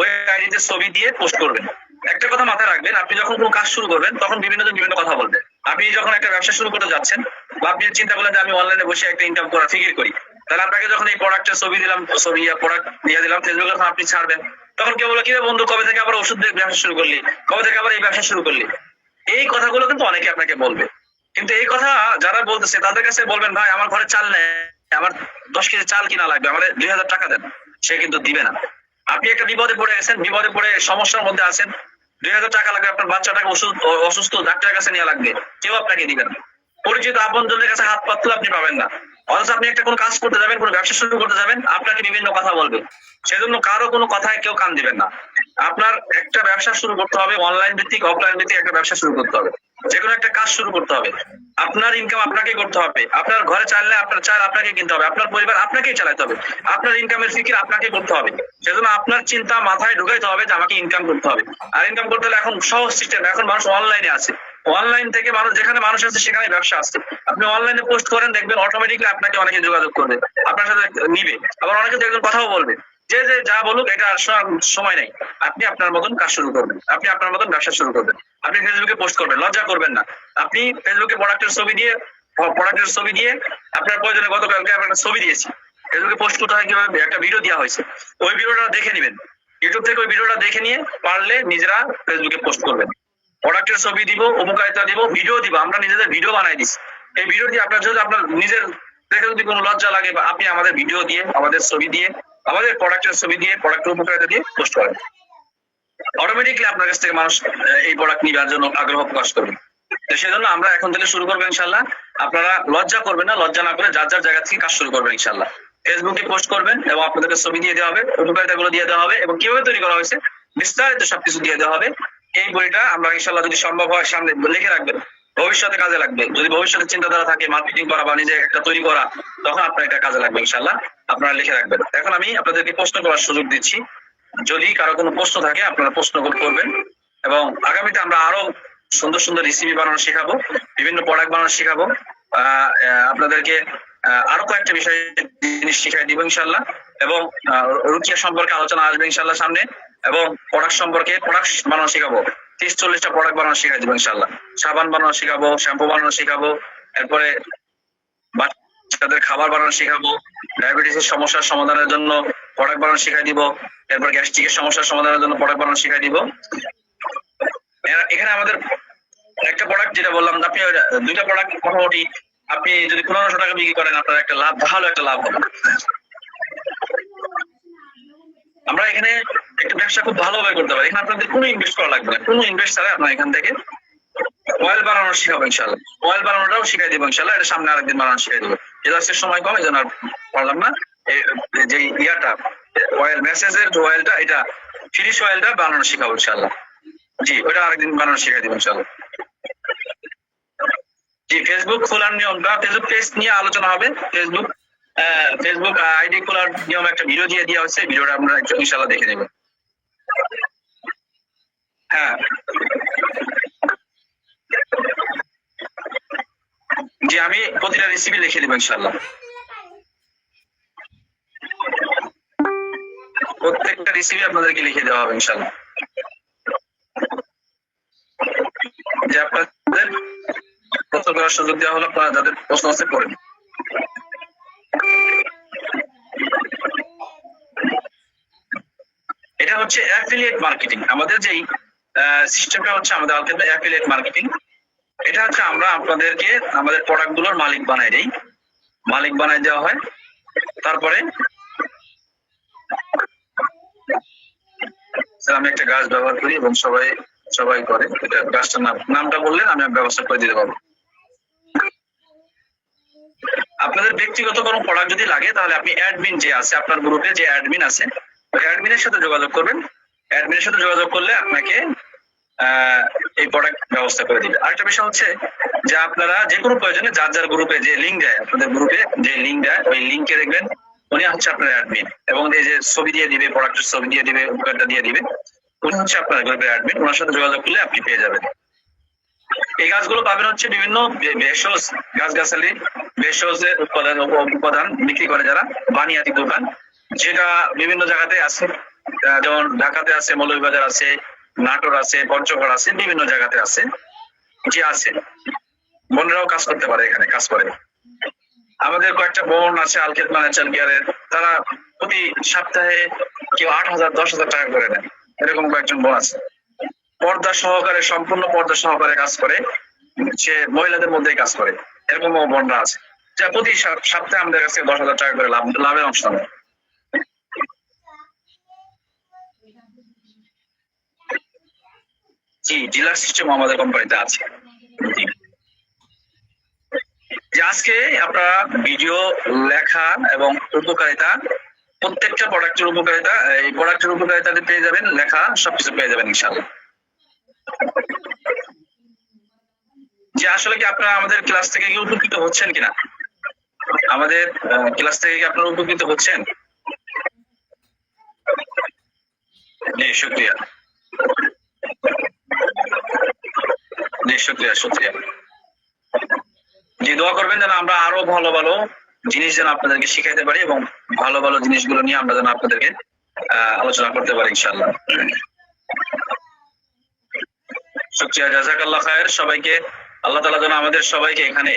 ওই আইডিতে ছবি দিয়ে পোস্ট করবেন। একটা কথা মাথায় রাখবেন, আপনি যখন কোনো কাজ শুরু করবেন তখন বিভিন্ন জন বিভিন্ন কথা বলবে। আপনি যখন একটা ব্যবসা শুরু করতে যাচ্ছেন, বা আপনি চিন্তা করলেন যে আমি অনলাইনে বসে একটা ইনকাম করার ফিকির করি, তাহলে আপনাকে যখন এই প্রোডাক্টের ছবি দিলাম, ছবি প্রোডাক্ট দিয়ে দিলাম ফেসবুকে, যখন আপনি ছাড়বেন তখন কেউ বলে, কি রে বন্ধু, কবে থেকে আবার ওষুধ ব্যবসা শুরু করলি, কবে থেকে আবার এই ব্যবসা শুরু করলি? এই কথাগুলো কিন্তু অনেকে আপনাকে বলবে। কিন্তু এই কথা যারা বলতেছে তাদের কাছে বলবেন, ভাই আমার ঘরে চাল নেই, আমার 10 কেজি চাল কিনা লাগবে, আমাদের 2000 টাকা দেন, সে কিন্তু দিবে না। আপনি একটা বিপদে পড়ে গেছেন, বিপদে পড়ে সমস্যার মধ্যে আছেন, 2000 টাকা লাগবে, আপনার বাচ্চাটাকে অসুস্থ, ডাক্তারের কাছে নেওয়া লাগবে, কেউ আপনাকে দিবে না। পরিচিত আপনজনদের কাছে হাত পাতলে আপনি পাবেন না। অথচ আপনি একটা কোনো কাজ করতে যাবেন, কোনো ব্যবসা শুরু করতে যাবেন, আপনাকে বিভিন্ন কথা বলবে, সেজন্য কারো কোনো কথায় কেউ কান দিবেন না। আপনার একটা ব্যবসা শুরু করতে হবে, অনলাইন ভিত্তিক অফলাইন ভিত্তিক একটা ব্যবসা শুরু করতে হবে, যে কোনো একটা কাজ শুরু করতে হবে। আপনার ইনকাম আপনাকে করতে হবে, আপনার ঘরে চাইলে আপনার চাল আপনাকে কিনতে হবে, আপনার পরিবার আপনাকেই চালাতে হবে, আপনার ইনকামের ফিকির আপনাকে করতে হবে। সেজন্য আপনার চিন্তা মাথায় ঢুকাইতে হবে যে আমাকে ইনকাম করতে হবে। আর ইনকাম করতে হলে এখন সহজ সিস্টেম, এখন মানুষ অনলাইনে আছে, অনলাইন থেকে মানুষ, যেখানে মানুষ আছে সেখানে ব্যবসা আছে। আপনি অনলাইনে পোস্ট করেন, দেখবেন অটোমেটিকলি আপনাকে অনেকে যোগাযোগ করবে, আপনার সাথে নিবে, আবার অনেকে দেখবেন কথাও বলবে, যে যে যা বলুক এটা আর সময় নেই, আপনি আপনার মতন কাজ শুরু করবেন, আপনি আপনার মতন ব্যবসা শুরু করবেন। আপনি ফেসবুকে পোস্ট করবেন, লজ্জা করবেন না। আপনি ফেসবুকে প্রোডাক্টের ছবি দিয়ে আপনার প্রয়োজনে, গতকালকে আমরা একটা ছবি দিয়েছি, ফেসবুকে পোস্ট করতে হয় কিভাবে, একটা ভিডিও দেওয়া হয়েছে, ওই ভিডিওটা দেখে নেবেন, ইউটিউব থেকে ওই ভিডিওটা দেখে নিয়ে পারলে নিজেরা ফেসবুকে পোস্ট করবেন। প্রোডাক্টের ছবি দিব, উপকারিতা দিব, ভিডিও দিব, আমরা নিজেদের ভিডিও বানাই দিচ্ছি। এই ভিডিও দিয়ে আপনার যদি আপনার নিজের দেখে যদি কোনো লজ্জা লাগে, বা আপনি আমাদের ভিডিও দিয়ে, আমাদের ছবি দিয়ে, আমাদের প্রোডাক্টের ছবি দিয়ে, প্রোডাক্টের উপকারিতা দিয়ে পোস্ট করেন, অটোমেটিকলি আপনার কাছ থেকে মানুষ এই প্রোডাক্ট নেওয়ার জন্য আগ্রহ প্রকাশ করবে। তো সেজন্য আমরা এখন থেকে শুরু করবো ইনশাল্লাহ। আপনারা লজ্জা করবেন না, লজ্জা না করে যার যার জায়গা থেকে কাজ শুরু করবেন ইনশাল্লাহ। ফেসবুকে পোস্ট করবেন এবং আপনাদেরকে ছবি দিয়ে দেওয়া হবে, উপকারিতা গুলো দিয়ে দেওয়া হবে, এবং কিভাবে তৈরি করা হয়েছে বিস্তারিত সবকিছু দিয়ে দেওয়া হবে। এই বইটা আমরা ইনশাল্লাহ, যদি সম্ভব হয়, সামনে লিখে রাখবেন, ভবিষ্যতে কাজে লাগবে। যদি ভবিষ্যতে চিন্তাধারা থাকে মার্কেটিং করা বা নিজে একটা তৈরি করা, তখন আপনার এটা কাজে লাগবে ইনশাল্লাহ, আপনারা লিখে রাখবেন। এখন আমি আপনাদেরকে প্রশ্ন করার সুযোগ দিচ্ছি, যদি কারো কোনো প্রশ্ন থাকে আপনারা প্রশ্ন করবেন, এবং আগামীতে আমরা আরো সুন্দর সুন্দর রেসিপি বানানো শেখাবো, বিভিন্ন প্রোডাক্ট বানানো শেখাবো, আপনাদেরকে আরো কয়েকটা বিষয় জিনিস শিখাই দিব ইনশাল্লাহ, এবং রুচিয়া সম্পর্কে আলোচনা আসবে ইনশাল্লাহ সামনে, এবং প্রোডাক্ট সম্পর্কে প্রোডাক্ট বানানো শেখাবো, 30-40টা প্রোডাক্ট বানানো শেখাই দিব ইনশাল্লাহ। সাবান বানানো শেখাবো, শ্যাম্পু বানানো শেখাবো, এরপরে বাচ্চাদের খাবার বানানো শেখাবো, ডায়াবেটিসের সমস্যার সমাধানের জন্য প্রোডাক্ট বানানো শেখাই দিব, এরপর গ্যাস্ট্রিকের সমস্যার সমাধানের জন্য প্রোডাক্ট বানানো শেখাই দিব। এখানে আমাদের একটা প্রোডাক্ট যেটা বললাম, আপনি 2টা প্রোডাক্ট মোটামুটি আপনি যদি 1500 টাকা বিক্রি করেন, আপনার একটা লাভ, ভালো একটা লাভ হবে। আমরা এখানে একটা ব্যবসা খুব ভালোভাবে করতে পারি, এখানে আপনাদের কোনো ইনভেস্ট করা লাগবে না, কোনো ইনভেস্ট ছাড়া আপনার এখান থেকে অয়েল বানানো শিখাবো ইনশাল্লাহ, অয়েল বানানোটাও শিখাই দিব ইনশাল্লাহ, এটা সামনে আরেকদিন বানানো শিখাই দিব। এটা আজকে সময় কম, এই জন্য আর পারলাম না। যে ইয়াটা অয়েল মেসেজের যে অয়েলটা, এটা ফিনিশ অয়েলটা বানানো শিখাবো ইনশাল্লাহ। জি, ওটা আরেকদিন বানানো শিখাই দিব ইনশাল্লাহ। জি, ফেসবুক খোলার নিয়মটা, ফেসবুক পেজ নিয়ে আলোচনা হবে। ফেসবুক আইডি খোলার নিয়ম একটা ভিডিও দিয়ে দেওয়া হচ্ছে, ভিডিওটা আমরা ইনশাল্লাহ দেখে নেব। হ্যাঁ জি, আমি প্রতিটা রেসিপি লিখে দেবো ইনশাল্লাহ, প্রত্যেকটা রেসিপি আপনাদেরকে লিখে দেওয়া হবে ইনশাল্লাহ, যে আপনাদের প্রশ্ন করার সুযোগ দেওয়া হলো, আপনারা যাদের প্রশ্ন আছে করেন। এটা হচ্ছে অ্যাফিলিয়েট মার্কেটিং। আমাদের যেই সিস্টেমটা হচ্ছে আমাদের আলকেমা অ্যাফিলিয়েট মার্কেটিং। এটা হচ্ছে আমরা আপনাদেরকে আমাদের প্রোডাক্ট গুলোর মালিক বানাই দেই, মালিক বানাই দেওয়া হয়। তারপরে আমি একটা গাছ ব্যবহার করি এবং সবাই করে, এটা গাছটার নামটা বললেন আমি ব্যবস্থা করে দিতে পারবো। আপনাদের ব্যক্তিগত কোনো প্রোডাক্ট যদি লাগে, তাহলে আপনি অ্যাডমিন যে আছে আপনার গ্রুপে, যে অ্যাডমিন আছে, ওই অ্যাডমিনের সাথে যোগাযোগ করবেন। অ্যাডমিনের সাথে যোগাযোগ করলে আপনাকে এই প্রোডাক্ট ব্যবস্থা করে দিবে। আরেকটা বিষয় হচ্ছে যে আপনারা যে কোনো প্রয়োজনে যার যার গ্রুপে যে লিঙ্ক দেয়, আপনাদের গ্রুপে যে লিঙ্ক দেয়, ওই লিঙ্কে দেখবেন উনি হচ্ছে আপনার অ্যাডমিন, এবং এই যে ছবি দিয়ে দিবে, প্রোডাক্টের ছবি দিয়ে দিবে, উপকারটা দিয়ে দিবে, উনি হচ্ছে আপনার গ্রুপের অ্যাডমিন। ওনার সাথে যোগাযোগ করলে আপনি পেয়ে যাবেন। এই গাছগুলো পাবেন হচ্ছে বিভিন্ন ভেষজ গাছগাছালি, ভেষজের উপাদান বিক্রি করে যারা, বানিয়াতি দোকান, যেটা বিভিন্ন জায়গাতে আছে, যেমন ঢাকাতে আছে, মৌলভীবাজার আছে, নাটোর আছে, পঞ্চগড় আছে, বিভিন্ন জায়গাতে আছে, যে আছে বোনেরাও কাজ করতে পারে, এখানে কাজ করে। আমাদের কয়েকটা বোন আছে আলকেট ম্যানেজার কেয়ারের, তারা প্রতি সপ্তাহে কেউ 8,000 10,000 টাকা করে নেয়, এরকম কয়েকজন বোন আছে। পর্দা সহকারে, সম্পূর্ণ পর্দা সহকারে কাজ করে, সে মহিলাদের মধ্যেই কাজ করে, এরকম বোনরা আছে যা প্রতি সপ্তাহে আমাদের কাছে 10,000 টাকা করে লাভের অংশ নেয়। জি, ডিলার সিস্টেম আমাদের কোম্পানিতে আছে। জি, যে আজকে আপনারা ভিডিও, লেখা এবং উপকারিতা, প্রত্যেকটা প্রোডাক্টের উপকারিতা, এই প্রোডাক্টের উপকারিতা পেয়ে যাবেন, লেখা সবকিছু পেয়ে যাবেন ইনশাআল্লাহ। যে আসলে কি আপনারা আমাদের ক্লাস থেকে কি উপকৃত হচ্ছেন কিনা? আমাদের ক্লাস থেকে কি আপনারা উপকৃত হচ্ছেন? জি শুকরিয়া, জি শুকরিয়া শুকরিয়া। জি, দোয়া করবেন যেন আমরা আরো ভালো ভালো জিনিস যেন আপনাদেরকে শিখাইতে পারি এবং ভালো ভালো জিনিসগুলো নিয়ে আমরা যেন আপনাদেরকে আলোচনা করতে পারি ইনশাআল্লাহ। শুকরিয়া, জাযাকাল্লাহ খায়ের। সবাইকে আল্লাহ তাআলা যেন আমাদের সবাইকে এখানে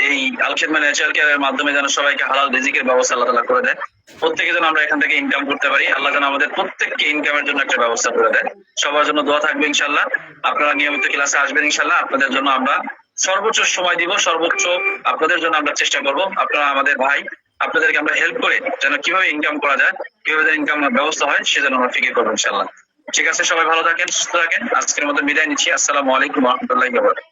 এই আলখিদমা ন্যাচারাল কেয়ারের মাধ্যমে যেন সবাইকে হালাল রিজিকের ব্যবস্থা আল্লাহ তাআলা করে দেয়। প্রত্যেকে যেন আমরা এখান থেকে ইনকাম করতে পারি, আল্লাহ যেন আমাদের প্রত্যেককে ইনকামের জন্য একটা ব্যবস্থা করে দেয়। সবার জন্য দোয়া থাকবে ইনশাআল্লাহ। আপনারা নিয়মিত ক্লাসে আসবেন ইনশাআল্লাহ। আপনাদের জন্য আমরা সর্বোচ্চ সময় দিব, সর্বোচ্চ আপনাদের জন্য আমরা চেষ্টা করব। আপনারা আমাদের ভাই, আপনাদেরকে আমরা হেল্প করে যেন কিভাবে ইনকাম করা যায়, কিভাবে ইনকাম ব্যবস্থা হয় সেজন্য আমরা ফিকির করবো ইনশাআল্লাহ। ঠিক আছে, সবাই ভালো থাকেন, সুস্থ থাকেন। আজকের মতো বিদায় নিচ্ছি। আসসালামু আলাইকুম ওয়া রাহমাতুল্লাহি ওয়া বারাকাতুহু।